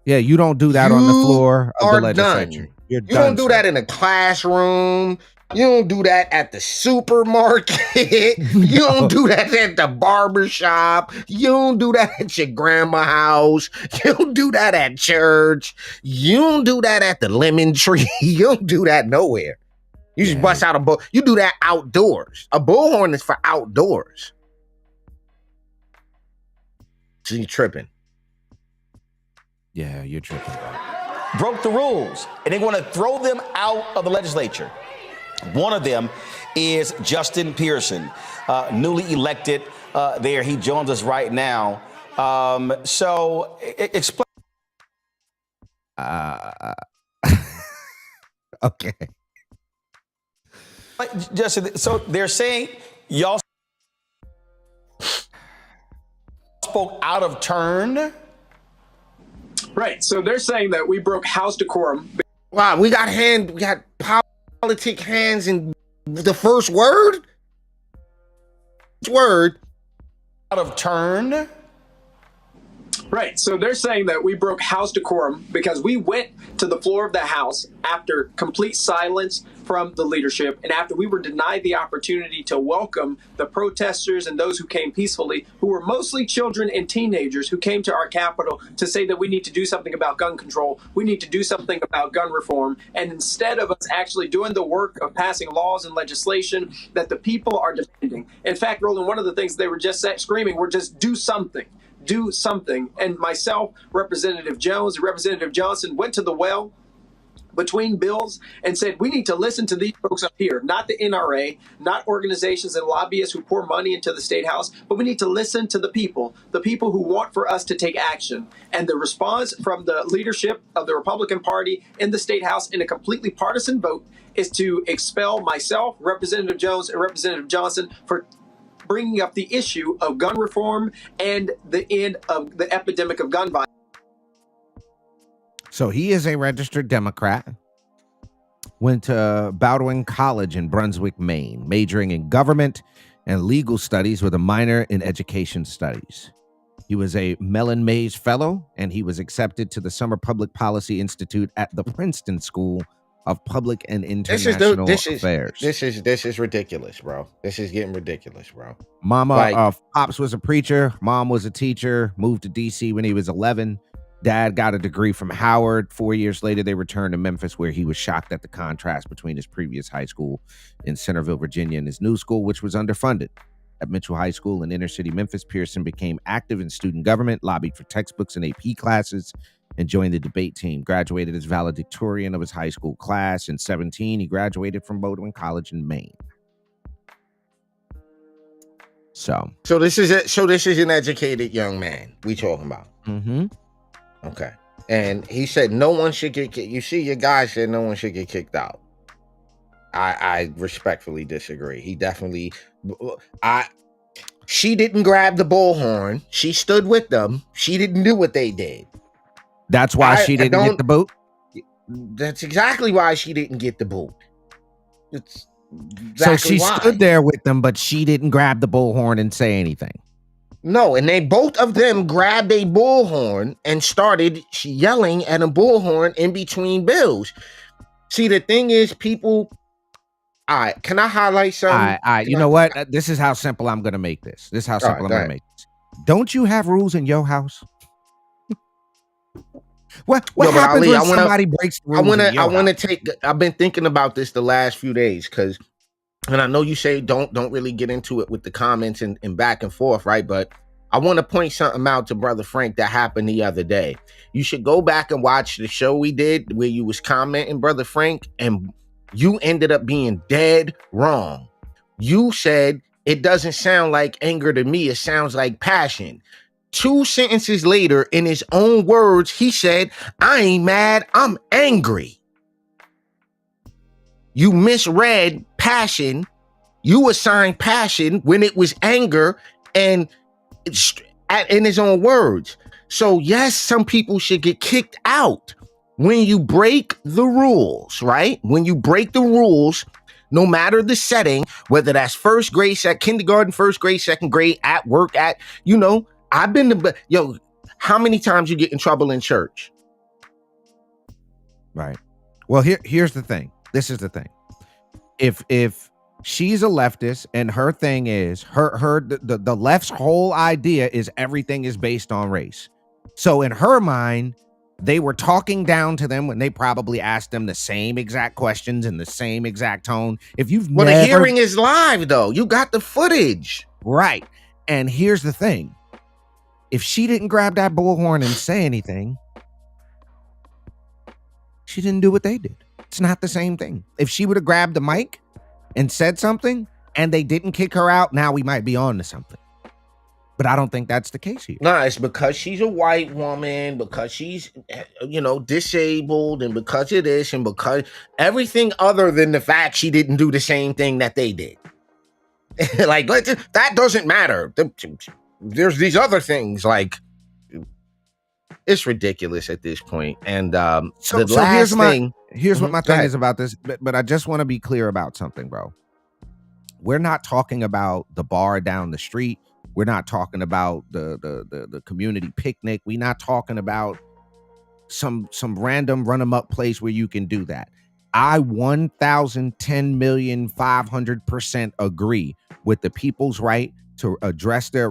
Yeah, you don't do that on the floor of the legislature. Done. You don't do that in a classroom. You don't do that at the supermarket. You don't do that at the barber shop. You don't do that at your grandma's house. You don't do that at church. You don't do that at the lemon tree. You don't do that nowhere. You just bust out a bull. You do that outdoors. A bullhorn is for outdoors. So you're tripping. Yeah, you're tripping. Broke the rules, and they want to throw them out of the legislature. One of them is Justin Pearson, newly elected there. He joins us right now. So explain. Okay. Justin, so they're saying y'all spoke out of turn. Right. So they're saying that we broke House decorum. Wow, we got politic hands in the first word. Out of turn. Right. So they're saying that we broke House decorum because we went to the floor of the House after complete silence from the leadership and after we were denied the opportunity to welcome the protesters and those who came peacefully, who were mostly children and teenagers who came to our Capitol to say that we need to do something about gun control. We need to do something about gun reform. And instead of us actually doing the work of passing laws and legislation that the people are demanding. In fact, Roland, one of the things they were just screaming were just do something. Do something. And myself, Representative Jones, and Representative Johnson went to the well between bills and said, we need to listen to these folks up here, not the NRA, not organizations and lobbyists who pour money into the State House, but we need to listen to the people who want for us to take action. And the response from the leadership of the Republican Party in the State House in a completely partisan vote is to expel myself, Representative Jones, and Representative Johnson for bringing up the issue of gun reform and the end of the epidemic of gun violence. So he is a registered Democrat, went to Bowdoin College in Brunswick, Maine, majoring in government and legal studies with a minor in education studies. He was a Mellon Mays Fellow, and he was accepted to the Summer Public Policy Institute at the Princeton School of Public and International Affairs. This is ridiculous, bro. This is getting ridiculous, bro. Pops was a preacher. Mom was a teacher. Moved to D.C. when he was 11. Dad got a degree from Howard. 4 years later, they returned to Memphis, where he was shocked at the contrast between his previous high school in Centerville, Virginia, and his new school, which was underfunded. At Mitchell High School in inner city Memphis, Pearson became active in student government, lobbied for textbooks and AP classes, and joined the debate team. Graduated as valedictorian of his high school class. In 17, he graduated from Bowdoin College in Maine. So this is an educated young man we talking about. Mm-hmm. Okay. And he said no one should get kicked. You see, your guy said no one should get kicked out. I respectfully disagree. He definitely, she didn't grab the bullhorn. She stood with them. She didn't do what they did. That's why she didn't get the boot? That's exactly why she didn't get the boot. It's exactly so she why. stood there with them, but she didn't grab the bullhorn and say anything. No, and they both of them grabbed a bullhorn and started yelling at a bullhorn in between bills. See, the thing is, people. All right, can I highlight something? All right. You know what? This is how simple I'm going to make this. Don't you have rules in your house? What happens Ali, when somebody breaks the rules? I've been thinking about this the last few days because, and I know you say don't really get into it with the comments and back and forth, right? But I want to point something out to Brother Frank that happened the other day. You should go back and watch the show we did where you was commenting, Brother Frank, and you ended up being dead wrong. You said it doesn't sound like anger to me. It sounds like passion. 2 sentences later, in his own words, he said, I ain't mad, I'm angry. You misread passion. You assigned passion when it was anger. And in his own words. So yes, some people should get kicked out when you break the rules, right? When you break the rules, no matter the setting, whether that's first grade, kindergarten, first grade, second grade, at work, I've been to, how many times you get in trouble in church? Right. Well, here's the thing. This is the thing. If she's a leftist and her thing is the left's whole idea is everything is based on race. So in her mind, they were talking down to them when they probably asked them the same exact questions in the same exact tone. If you've the hearing is live though. You got the footage. Right. And here's the thing. If she didn't grab that bullhorn and say anything, she didn't do what they did. It's not the same thing. If she would have grabbed the mic and said something and they didn't kick her out, now we might be on to something. But I don't think that's the case here. No, it's because she's a white woman, because she's, disabled, and because of this, and because everything other than the fact she didn't do the same thing that they did. Like, that doesn't matter. There's these other things, like, it's ridiculous at this point. And here's what my thing is about this, but I just want to be clear about something, bro. We're not talking about the bar down the street. We're not talking about the community picnic. We're not talking about some random run 'em up place where you can do that. I 1,010,500% agree with the people's right to address their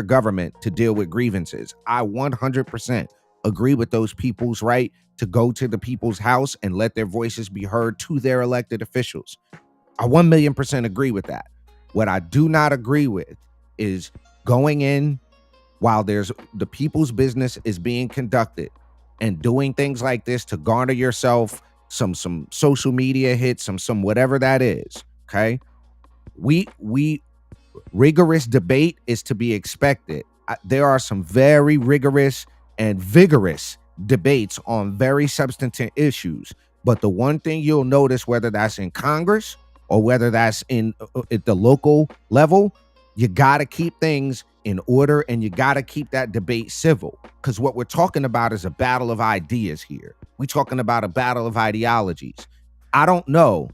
government to deal with grievances. I 100% agree with those people's right to go to the people's house and let their voices be heard to their elected officials. I 1,000,000% agree with that. What I do not agree with is going in while there's the people's business is being conducted and doing things like this to garner yourself some social media hits, some whatever that is. Okay. We rigorous debate is to be expected. There are some very rigorous and vigorous debates on very substantive issues. But the one thing you'll notice, whether that's in Congress or whether that's at the local level, you got to keep things in order and you got to keep that debate civil. Because what we're talking about is a battle of ideas here. We're talking about a battle of ideologies. I don't know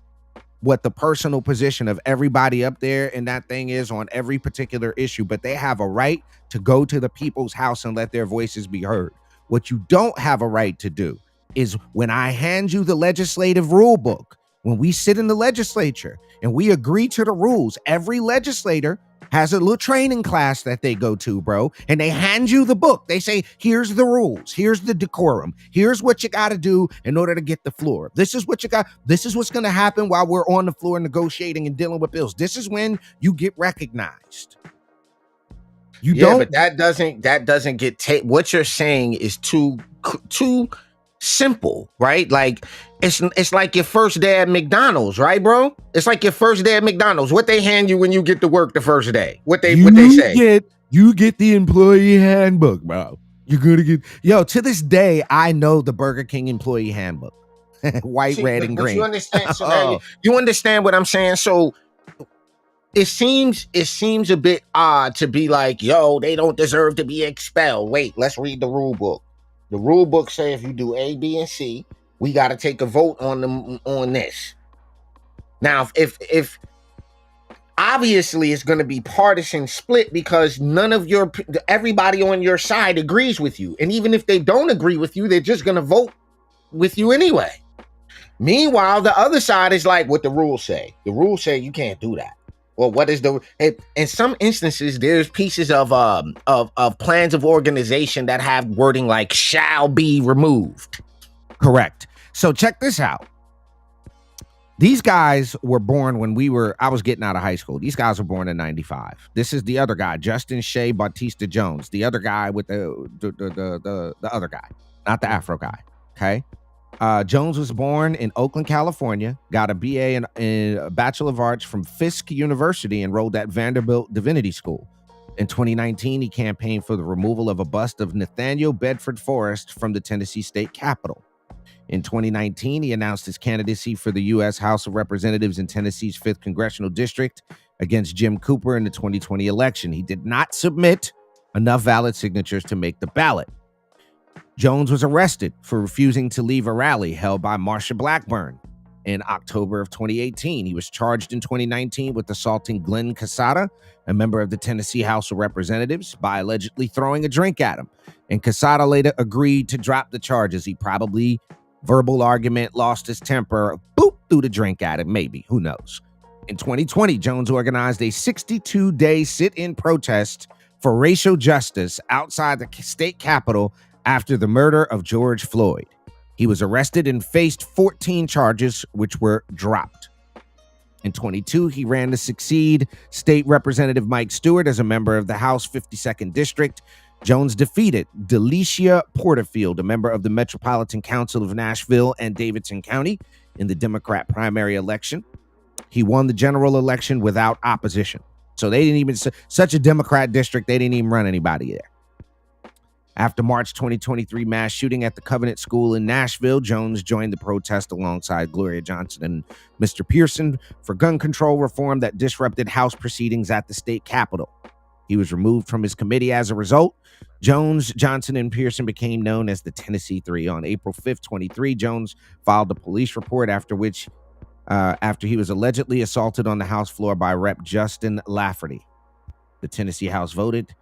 what the personal position of everybody up there in that thing is on every particular issue, but they have a right to go to the people's house and let their voices be heard. What you don't have a right to do is when I hand you the legislative rule book, when we sit in the legislature and we agree to the rules, every legislator has a little training class that they go to, bro, and they hand you the book. They say, here's the rules. Here's the decorum. Here's what you got to do in order to get the floor. This is what you got. This is what's going to happen while we're on the floor negotiating and dealing with bills. This is when you get recognized. But that doesn't get what you're saying is too simple, right? Like it's like your first day at McDonald's, right, bro? It's like your first day at McDonald's. What they hand you when you get to work the first day? What they say? You get the employee handbook, bro. You're gonna get to this day. I know the Burger King employee handbook, white, red, and green. You understand? So you understand what I'm saying? So it seems a bit odd to be like, they don't deserve to be expelled. Wait, let's read the rule book. The rule book say if you do A, B, and C, we got to take a vote on this. Now, if obviously it's going to be partisan split because everybody on your side agrees with you, and even if they don't agree with you, they're just going to vote with you anyway. Meanwhile, the other side is like, what the rules say. The rules say you can't do that. Well, what is in some instances, there's pieces of plans of organization that have wording like shall be removed. Correct. So check this out. These guys were born when I was getting out of high school. These guys were born in 95. This is the other guy, Justin Shea Bautista Jones, the other guy with the other guy, not the Afro guy. Okay. Jones was born in Oakland, California, got a BA in a Bachelor of Arts from Fisk University, enrolled at Vanderbilt Divinity School. In 2019, he campaigned for the removal of a bust of Nathaniel Bedford Forrest from the Tennessee State Capitol. In 2019, he announced his candidacy for the U.S. House of Representatives in Tennessee's 5th Congressional District against Jim Cooper in the 2020 election. He did not submit enough valid signatures to make the ballot. Jones was arrested for refusing to leave a rally held by Marsha Blackburn in October of 2018. He was charged in 2019 with assaulting Glenn Casada, a member of the Tennessee House of Representatives, by allegedly throwing a drink at him. And Casada later agreed to drop the charges. He probably verbal argument, lost his temper, boop, threw the drink at him, maybe, who knows. In 2020, Jones organized a 62-day sit-in protest for racial justice outside the state capitol after the murder of George Floyd. He was arrested and faced 14 charges, which were dropped. In 22, he ran to succeed State Representative Mike Stewart as a member of the House 52nd District. Jones defeated Delicia Porterfield, a member of the Metropolitan Council of Nashville and Davidson County, in the Democrat primary election. He won the general election without opposition. So they didn't even, such a Democrat district, they didn't even run anybody there. After March 2023 mass shooting at the Covenant School in Nashville, Jones joined the protest alongside Gloria Johnson and Mr. Pearson for gun control reform that disrupted House proceedings at the state capitol. He was removed from his committee as a result. Jones, Johnson, and Pearson became known as the Tennessee Three. On April 5th, 23, Jones filed a police report after he was allegedly assaulted on the House floor by Rep. Justin Lafferty. The Tennessee House voted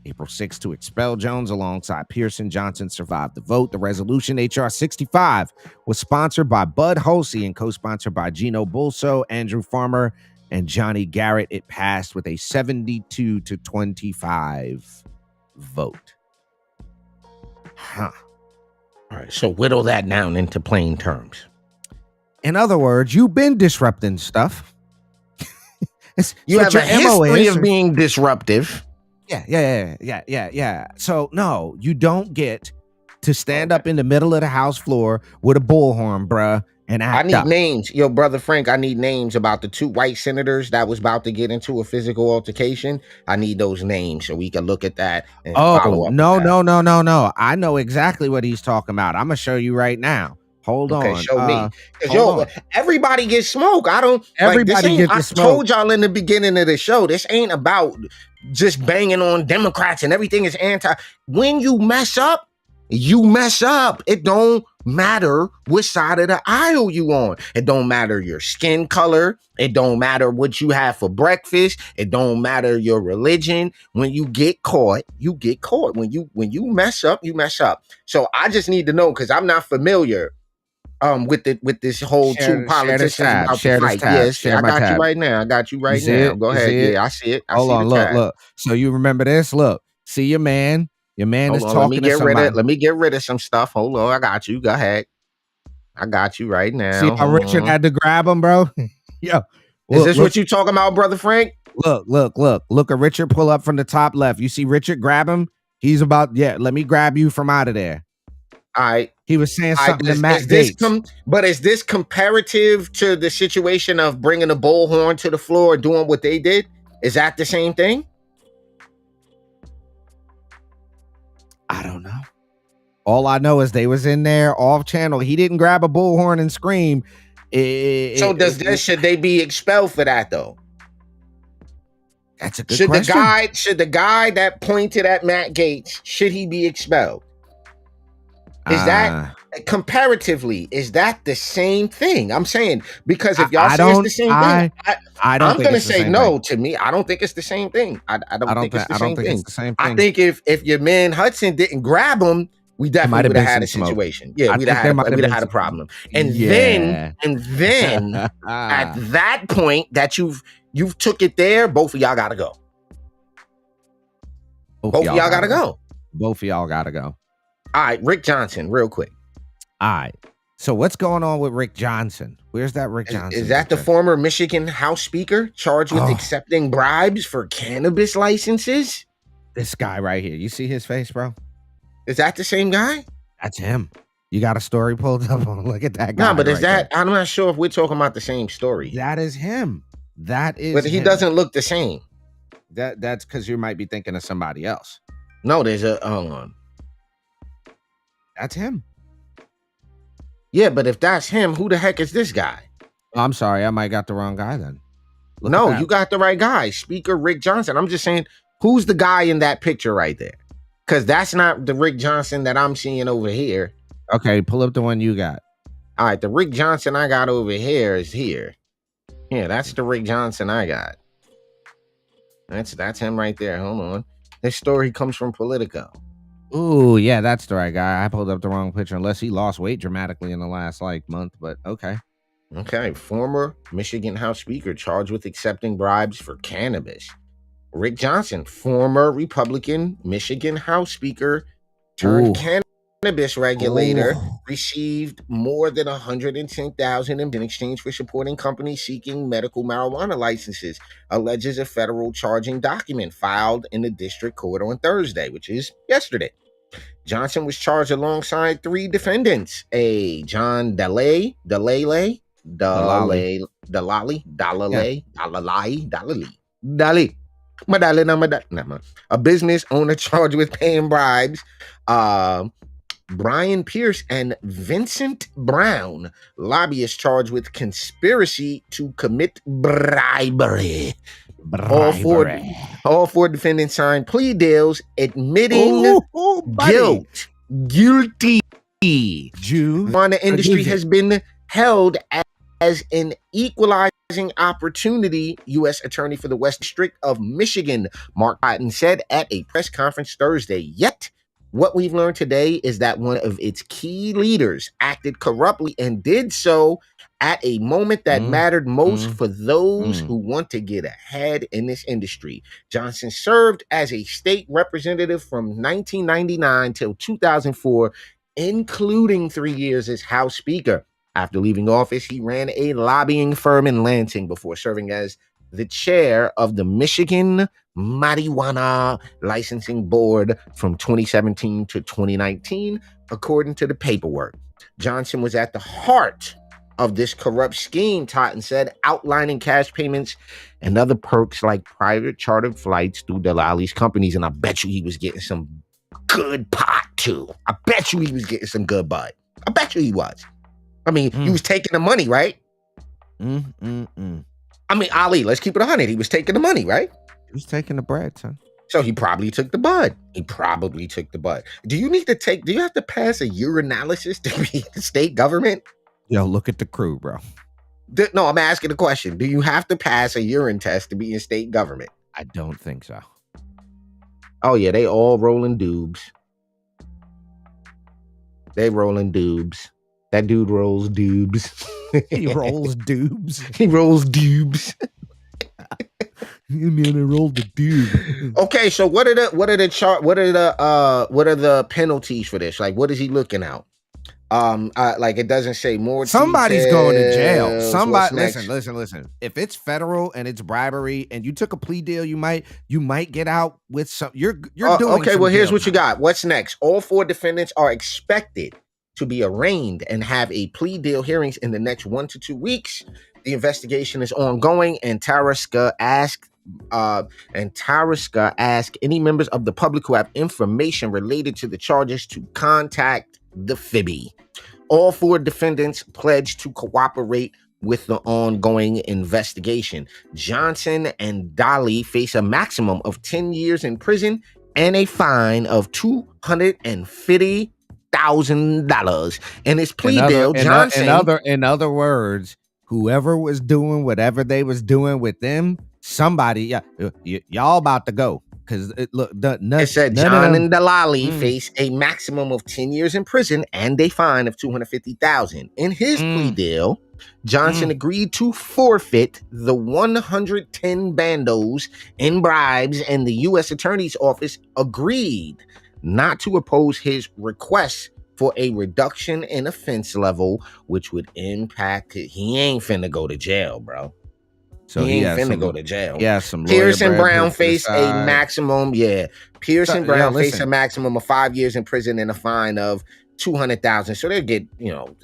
April 6th to expel Jones alongside Pearson. Johnson survived the vote. The resolution, H.R. 65, was sponsored by Bud Hulsey and co-sponsored by Gino Bulso, Andrew Farmer, and Johnny Garrett. It passed with a 72-25 vote. All right, so whittle that down into plain terms. In other words, you've been disrupting stuff. You have a history of being disruptive. Yeah. So, no, you don't get to stand up in the middle of the House floor with a bullhorn, bruh, and act I need up. names. Yo, Brother Frank, I need names about the two white senators that was about to get into a physical altercation. I need those names so we can look at that and follow up. No. I know exactly what he's talking about. I'm going to show you right now. Hold on. Okay, show me. Because everybody gets smoke. I don't. Everybody gets I smoke. told y'all in the beginning of the show, this ain't about just banging on Democrats and everything is anti. When you mess up, you mess up. It don't matter which side of the aisle you on. It don't matter your skin color. It don't matter what you have for breakfast. It don't matter your religion. When you get caught, you get caught. When you mess up, you mess up. So I just need to know, because I'm not familiar with this whole two politicians about the fight. Yes, I got you right now. Go ahead. Yeah, I see it. Hold on, look. So you remember this? Look, see your man. Your man is talking to somebody. Let me get rid of some stuff. Hold on, I got you. Go ahead. I got you right now. See how Richard had to grab him, bro? Yo, is this what you talking about, Brother Frank? Look at Richard pull up from the top left. You see Richard grab him? He's about, let me grab you from out of there. All right. He was saying something to Matt Gaetz. But is this comparative to the situation of bringing a bullhorn to the floor, doing what they did? Is that the same thing? I don't know. All I know is they was in there off channel. He didn't grab a bullhorn and scream. Should they be expelled for that though? That's a good question. Should the guy that pointed at Matt Gaetz, should he be expelled? Is that comparatively, is that the same thing? I'm saying, because if y'all say it's the same thing, I'm going to say no. To me, I don't think it's the same thing. I don't think it's the same thing. I think if your man Hudson didn't grab him, we definitely would have had a situation. Yeah, we'd have had a problem. And then at that point that you've took it there, both of y'all got to go. Both of y'all got to go. Both of y'all got to go. All right, Rick Johnson, real quick. All right. So what's going on with Rick Johnson? Where's that Rick Johnson? Is that the former Michigan House Speaker charged with accepting bribes for cannabis licenses? This guy right here. You see his face, bro? Is that the same guy? That's him. You got a story pulled up on. Look at that guy. No, but is that? I'm not sure if we're talking about the same story. That is him. That is. But he doesn't look the same. That's because you might be thinking of somebody else. No, there's a hold on. That's him. Yeah, but if that's him, who the heck is this guy? I'm sorry, I might got the wrong guy then. No, you got the right guy. Speaker Rick Johnson. I'm just saying, who's the guy in that picture right there? Because that's not the Rick Johnson that I'm seeing over here. Okay, pull up the one you got. All right, the Rick Johnson I got over here is here. Yeah, that's the Rick Johnson I got. That's him right there. Hold on. This story comes from Politico. Ooh, yeah, that's the right guy. I pulled up the wrong picture, unless he lost weight dramatically in the last month, but okay. Okay, former Michigan House Speaker charged with accepting bribes for cannabis. Rick Johnson, former Republican Michigan House Speaker turned cannabis regulator, received more than $110,000 in exchange for supporting companies seeking medical marijuana licenses, alleges a federal charging document filed in the district court on Thursday, which is yesterday. Johnson was charged alongside 3 defendants: a John Dalali, a business owner charged with paying bribes. Brian Pierce and Vincent Brown, lobbyists charged with conspiracy to commit bribery. All four defendants signed plea deals admitting guilty. The industry has been held as an equalizing opportunity, U.S. Attorney for the West District of Michigan, Mark Cotton, said at a press conference Thursday. Yet, what we've learned today is that one of its key leaders acted corruptly and did so at a moment that mattered most for those who want to get ahead in this industry. Johnson served as a state representative from 1999 till 2004, including 3 years as House Speaker. After leaving office, he ran a lobbying firm in Lansing before serving as the chair of the Michigan Marijuana Licensing Board from 2017 to 2019, according to the paperwork. Johnson was at the heart of this corrupt scheme, Totten said, outlining cash payments and other perks like private chartered flights through Dalali's companies. And I bet you he was getting some good pot too. I bet you he was getting some good bud. I bet you he was. I mean, he was taking the money, right? I mean, Ali, let's keep it 100. He was taking the money, right? He was taking the bread, son. So he probably took the bud. Do you have to pass a urinalysis to be the state government? Yo, look at the crew, bro. No, I'm asking a question. Do you have to pass a urine test to be in state government? I don't think so. Oh, yeah, they all rolling dubes. They rolling dubes. That dude rolls dubes. He rolls dubes. He rolls dubes. Man, I rolled the dube. Okay, so what are the penalties for this? Like, what is he looking out? Like it doesn't say more. Somebody's going to jail. Somebody, listen. If it's federal and it's bribery, and you took a plea deal, you might get out with some. You're doing. Okay, well, here's what you got. What's next? All 4 defendants are expected to be arraigned and have a plea deal hearings in the next 1 to 2 weeks. The investigation is ongoing, and Taraska asked any members of the public who have information related to the charges to contact the FIBI. All 4 defendants pledged to cooperate with the ongoing investigation. Johnson and Dali face a maximum of 10 years in prison and a fine of $250,000. In his plea deal, Johnson... In other words, whoever was doing whatever they was doing with them, somebody, y'all about to go. Because it said John and Dalali face a maximum of 10 years in prison and a fine of $250,000. In his plea deal, Johnson agreed to forfeit the 110 bandos in bribes, and the U.S. Attorney's Office agreed not to oppose his request for a reduction in offense level, which would impact it. He ain't finna go to jail, bro. So he ain't finna go to jail. Yeah, some Pierce and Brown face a maximum. Yeah, Pierce and Brown face a maximum of 5 years in prison and a fine of $200,000. So they'll get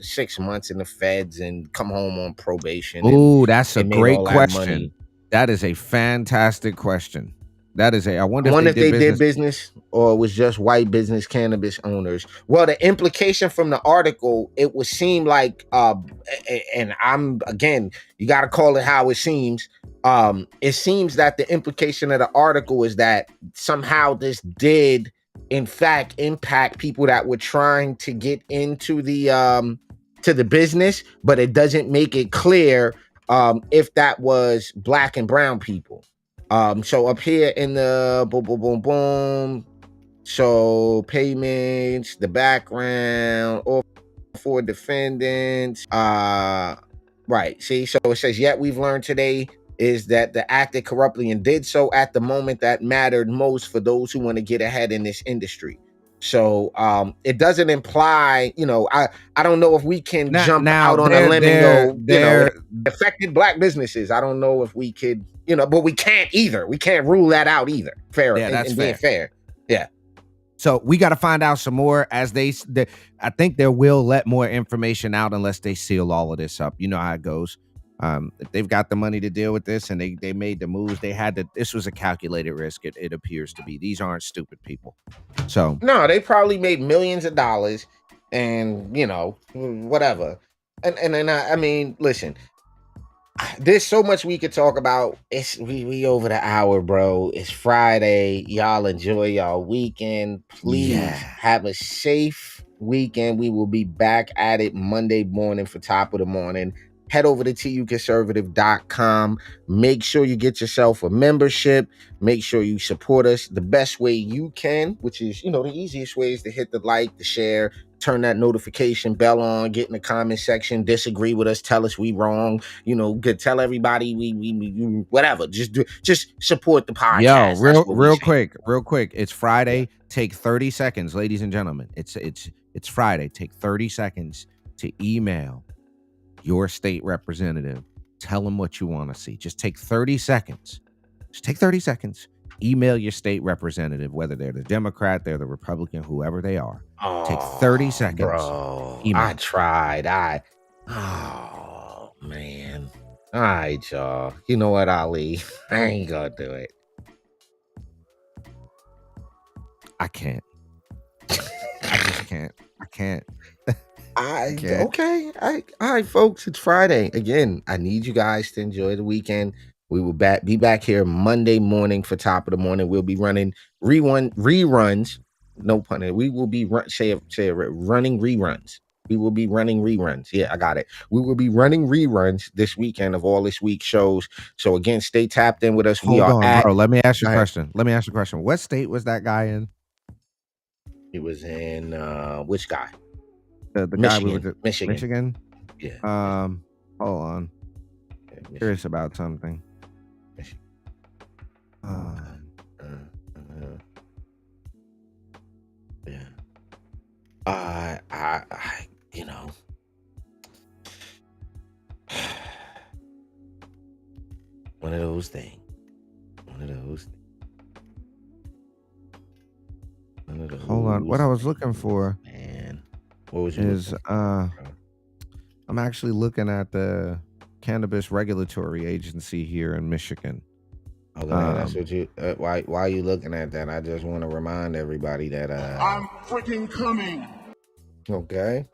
6 months in the feds and come home on probation. Ooh, that's a great question. That is a fantastic question. I wonder if they did business or it was just white business cannabis owners. Well, the implication from the article, it would seem like, and I'm, again, you got to call it how it seems. it seems that the implication of the article is that somehow this did in fact impact people that were trying to get into the business, but it doesn't make it clear if that was black and brown people. So up here in the boom boom boom boom, so payments, the background, or for defendants, right. See, so it says, yet we've learned today is that the acted corruptly and did so at the moment that mattered most for those who want to get ahead in this industry. So it doesn't imply, I don't know if we can jump out on a limb and go, affected black businesses. I don't know if we could, but we can't either. We can't rule that out either. Fair. Yeah, that's fair. Being fair. Yeah. So we got to find out some more as I think they will let more information out unless they seal all of this up. You know how it goes. If they've got the money to deal with this and they made the moves, this was a calculated risk. It appears to be. These aren't stupid people. So no, they probably made millions of dollars and whatever. And then I mean, listen, there's so much we could talk about. We over the hour, bro. It's Friday. Y'all enjoy y'all weekend. Please have a safe weekend. We will be back at it Monday morning for top of the morning. Head over to tuconservative.com. Make sure you get yourself a membership. Make sure you support us the best way you can, which is, the easiest way is to hit the like, the share, turn that notification bell on, get in the comment section, disagree with us, tell us we wrong, tell everybody we whatever. Just support the podcast. Yo, real quick. It's Friday. Take 30 seconds, ladies and gentlemen. It's Friday. Take 30 seconds to email your state representative. Tell them what you want to see. Just take 30 seconds. Email your state representative, whether they're the Democrat, they're the Republican, whoever they are. Take 30 seconds. Bro, I tried. Oh, man. All right, y'all. You know what, Ali? I ain't gonna do it. I can't. I just can't. I can't. Okay. All right, folks. It's Friday. Again, I need you guys to enjoy the weekend. We will be back here Monday morning for top of the morning. We'll be running reruns. No pun. We will be running reruns. We will be running reruns. Yeah, I got it. We will be running reruns this weekend of all this week's shows. So again, stay tapped in with us. Hold on, bro. Let me ask you a question. What state was that guy in? He was in which guy? The Michigan. guy Michigan. Yeah. Hold on. Yeah, curious about something. Yeah. One of those things. Hold on. What I was looking for, man. What was you is I'm actually looking at the Cannabis Regulatory Agency here in Michigan. Okay, that's what you. Why are you looking at that? I just want to remind everybody that I'm freaking coming. Okay.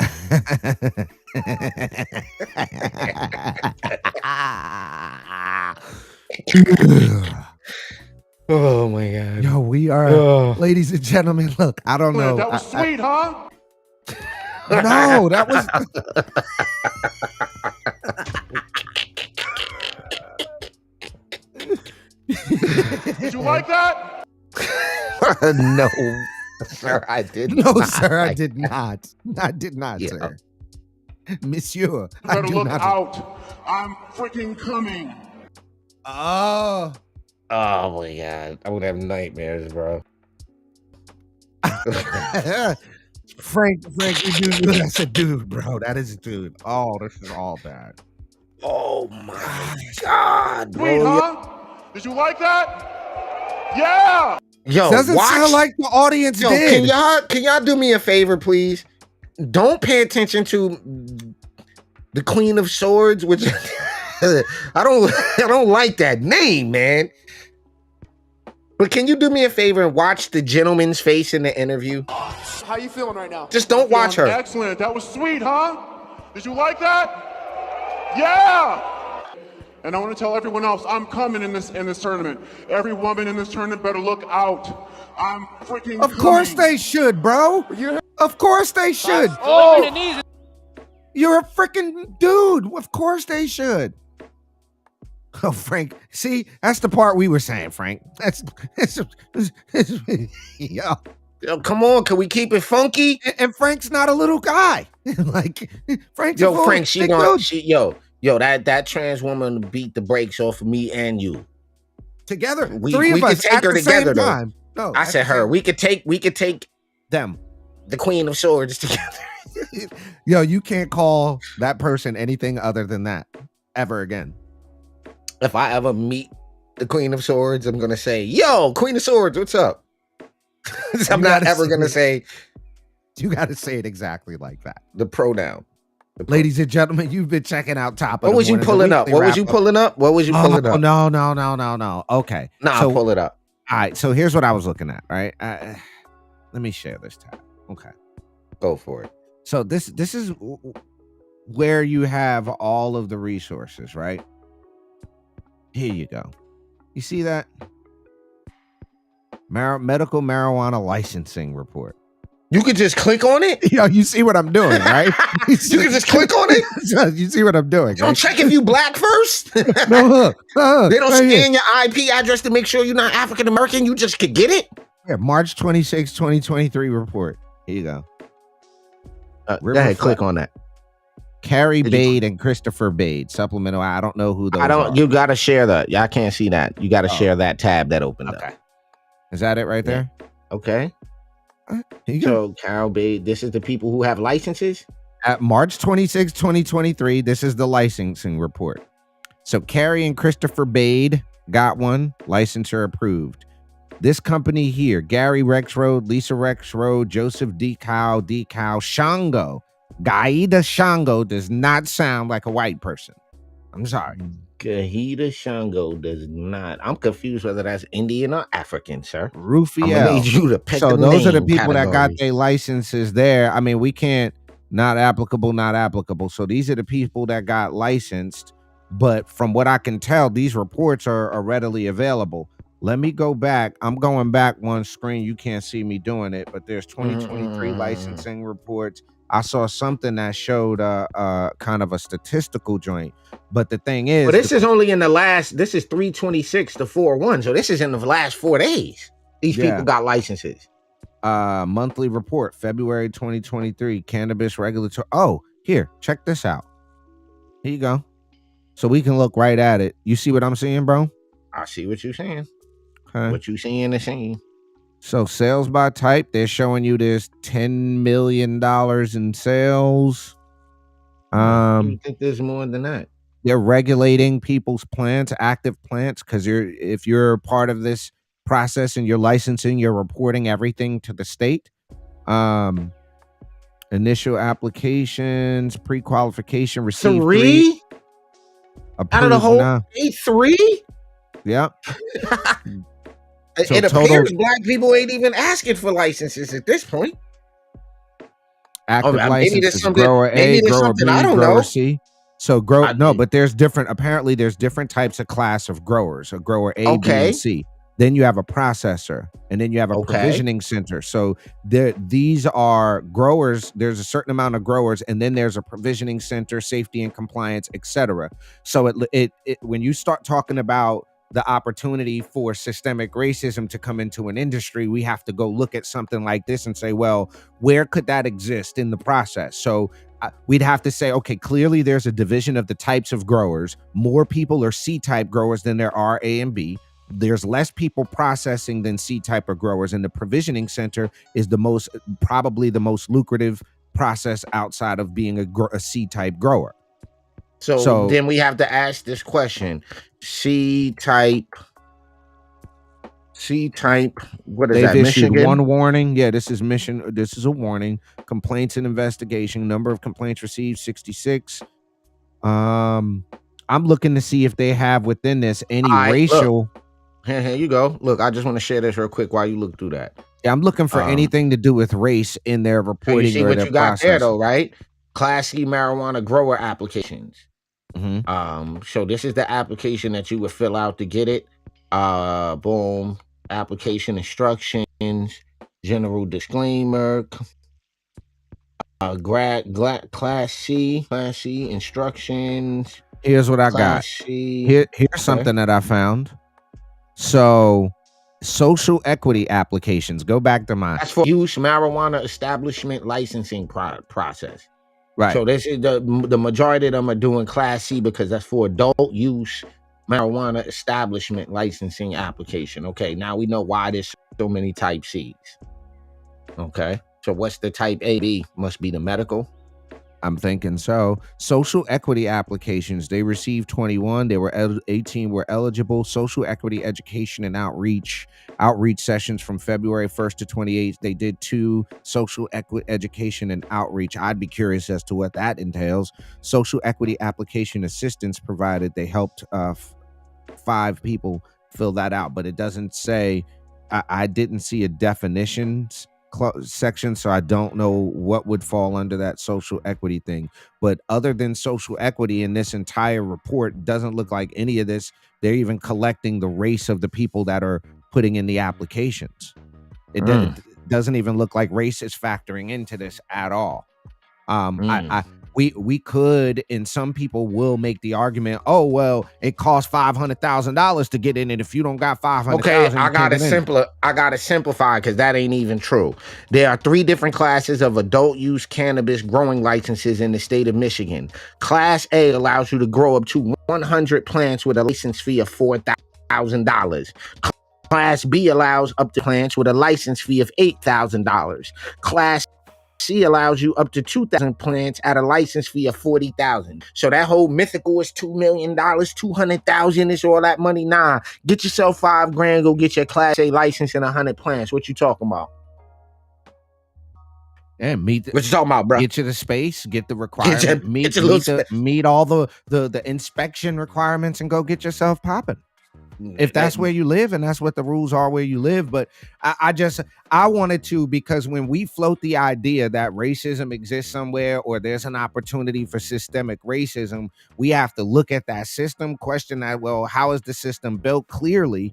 Oh my God. Yo, we are, ladies and gentlemen. Look, I don't know. That was sweet, huh? No, that was. Did you like that? No, sir, I did No, not. sir, I did not. I did not, sir. Monsieur, You better look out. I'm freaking coming. Oh. Oh my God. I would have nightmares, bro. Frank, you do. That's a dude, bro. That is a dude. Oh, this is all bad. Oh my God, bro. Sweet, huh? Did you like that? Yeah. Yo, doesn't sound like the audience did. Can y'all do me a favor, please? Don't pay attention to the Queen of Swords, which I don't like that name, man. But can you do me a favor and watch the gentleman's face in the interview? How you feeling right now? Just don't watch her. Excellent. That was sweet, huh? Did you like that? Yeah. And I want to tell everyone else, I'm coming in this tournament. Every woman in this tournament better look out. I'm freaking Of course they should, bro. Of course they should. Oh, you're a freaking dude. Of course they should. Oh, Frank. See, that's the part we were saying, Frank. That's yo. Yo, come on, can we keep it funky? And Frank's not a little guy. Like Frank's a Frank, dude. that trans woman beat the brakes off of me and you. Together. We Three of could us take at her the together, same though. time. No, I said her. We could take them. The Queen of Swords together. Yo, you can't call that person anything other than that ever again. If I ever meet the Queen of Swords, I'm gonna say, "Yo, Queen of Swords, what's up?" I'm not ever gonna say. You got to say it exactly like that. The pronoun. Ladies and gentlemen, you've been checking out Top of What was you pulling up? What was you pulling up? What was you pulling up? No. Okay. Nah, so, pull it up. All right. So here's what I was looking at. Right. Let me share this tab. Okay. Go for it. So this is where you have all of the resources, right? Here you go. You see that? Medical marijuana licensing report. You could just click on it? Yo, you see what I'm doing, right? You can just click on it? You see what I'm doing. Don't right? Check if you black first? No, look. They don't scan your IP address to make sure you're not African American. You just could get it? Yeah, March 26, 2023 report. Here you go. Go ahead, click on that. Carrie Bade and Christopher Bade. Supplemental. I don't know who those are. You got to share that. I can't see that. You got to share that tab that opened up. Is that it right there? Okay. So, Carol Bade, this is the people who have licenses? At March 26, 2023, this is the licensing report. So, Carrie and Christopher Bade got one. Licensure approved. This company here, Gary Rexroad, Lisa Rexroad, Joseph Decal, Shango. Gaida Shango does not sound like a white person. I'm sorry. Gaida Shango does not. I'm confused whether that's Indian or African, sir. Rufiel. Need you to pick so those are the people category. That got their licenses there. I mean, we can't not applicable. So these are the people that got licensed. But from what I can tell, these reports are readily available. Let me go back. I'm going back one screen. You can't see me doing it, but there's 2023 licensing reports. I saw something that showed kind of a statistical joint. But the thing is, this is only in the last, this is 326 to 4/1. So this is in the last 4 days. These people got licenses. Monthly report, February 2023, cannabis regulatory. Oh, here, check this out. Here you go. So we can look right at it. You see what I'm seeing, bro? I see what you're saying. Okay. What you seeing is saying. So sales by type, they're showing you there's $10 million in sales. You think there's more than that? They're regulating people's plants, active plants, because if you're part of this process and you're licensing, you're reporting everything to the state. Initial applications, pre-qualification, received 3. Out of the whole 3? Yep. It appears black people ain't even asking for licenses at this point. Active licenses, grower A, grower B, grower C. So but there's different. Apparently, there's different types of class of growers. A grower A, B, and C. Then you have a processor, and then you have a provisioning center. So these are growers. There's a certain amount of growers, and then there's a provisioning center, safety and compliance, etc. So it when you start talking about the opportunity for systemic racism to come into an industry, we have to go look at something like this and say, well, where could that exist in the process? So we'd have to say, okay, clearly there's a division of the types of growers. More people are C-type growers than there are A and B. There's less people processing than C-type of growers, and the provisioning center is probably the most lucrative process outside of being a C-type grower. So then we have to ask this question: C-type. What is that? Michigan? One warning. Yeah, this is a warning. Complaints and investigation. Number of complaints received 66. I'm looking to see if they have within this any racial. Look. Here you go. Look, I just want to share this real quick while you look through that. Yeah, I'm looking for anything to do with race in their reporting. You see what you got there, though, right? Class C marijuana grower applications. So this is the application that you would fill out to get it. Boom. Application instructions, general disclaimer, class C instructions. Here's what I got. Here's something that I found. So, social equity applications. Go back to mine. That's for use marijuana establishment licensing process. Right. So this is the majority of them are doing class C because that's for adult use marijuana establishment licensing application. Okay, now we know why there's so many type C's. Okay, so what's the type A, B? Must be the medical. I'm thinking so. Social equity applications, they received 21. They were 18 were eligible. Social equity education and outreach sessions from February 1st to 28th. They did 2 social equity education and outreach. I'd be curious as to what that entails. Social equity application assistance provided. They helped 5 people fill that out, but it doesn't say. I didn't see a definitions section, so I don't know what would fall under that social equity thing. But other than social equity in this entire report, doesn't look like any of this. They're even collecting the race of the people that are putting in the applications. It doesn't even look like race is factoring into this at all. We could, and some people will make the argument, oh, well, it costs $500,000 to get in it. If you don't got $500,000, okay, I gotta simplify because that ain't even true. There are 3 different classes of adult use cannabis growing licenses in the state of Michigan. Class A allows you to grow up to 100 plants with a license fee of $4,000. Class B allows up to plants with a license fee of $8,000. Class C allows you up to 2,000 plants at a license fee of $40,000. So that whole mythical is $2 million, 200,000 is all that money. Nah, get yourself $5,000, go get your Class A license and 100 plants. What you talking about? Yeah, what you talking about, bro? Get you the space, get the requirement, meet all the inspection requirements, and go get yourself popping. If that's where you live and that's what the rules are where you live. But I wanted to, because when we float the idea that racism exists somewhere or there's an opportunity for systemic racism, we have to look at that system, question that, well, how is the system built? Clearly,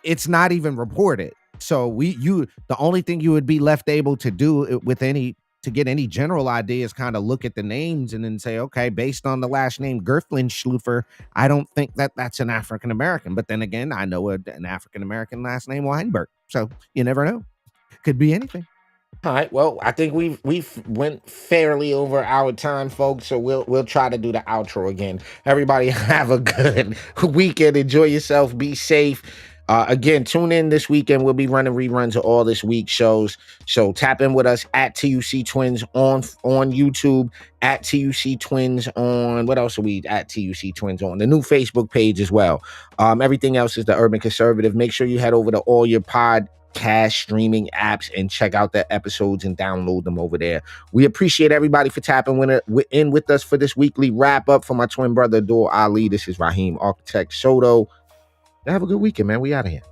it's not even reported. So the only thing you would be left able to do to get any general idea is kind of look at the names and then say, okay, based on the last name Gerflin-Schlufer, I don't think that that's an African-American. But then again, I know an African-American last name Weinberg. So you never know. Could be anything. All right. Well, I think we've went fairly over our time, folks. So we'll try to do the outro again. Everybody have a good weekend. Enjoy yourself. Be safe. Again, tune in this weekend. We'll be running reruns of all this week's shows. So tap in with us at TUC Twins on YouTube, at TUC Twins on, what else are we at TUC Twins on? The new Facebook page as well. Everything else is the Urban Conservative. Make sure you head over to all your podcast streaming apps and check out the episodes and download them over there. We appreciate everybody for tapping in with us for this weekly wrap up. For my twin brother, Ador Ali, this is Raheem Architect Soto. Have a good weekend, man. We out of here.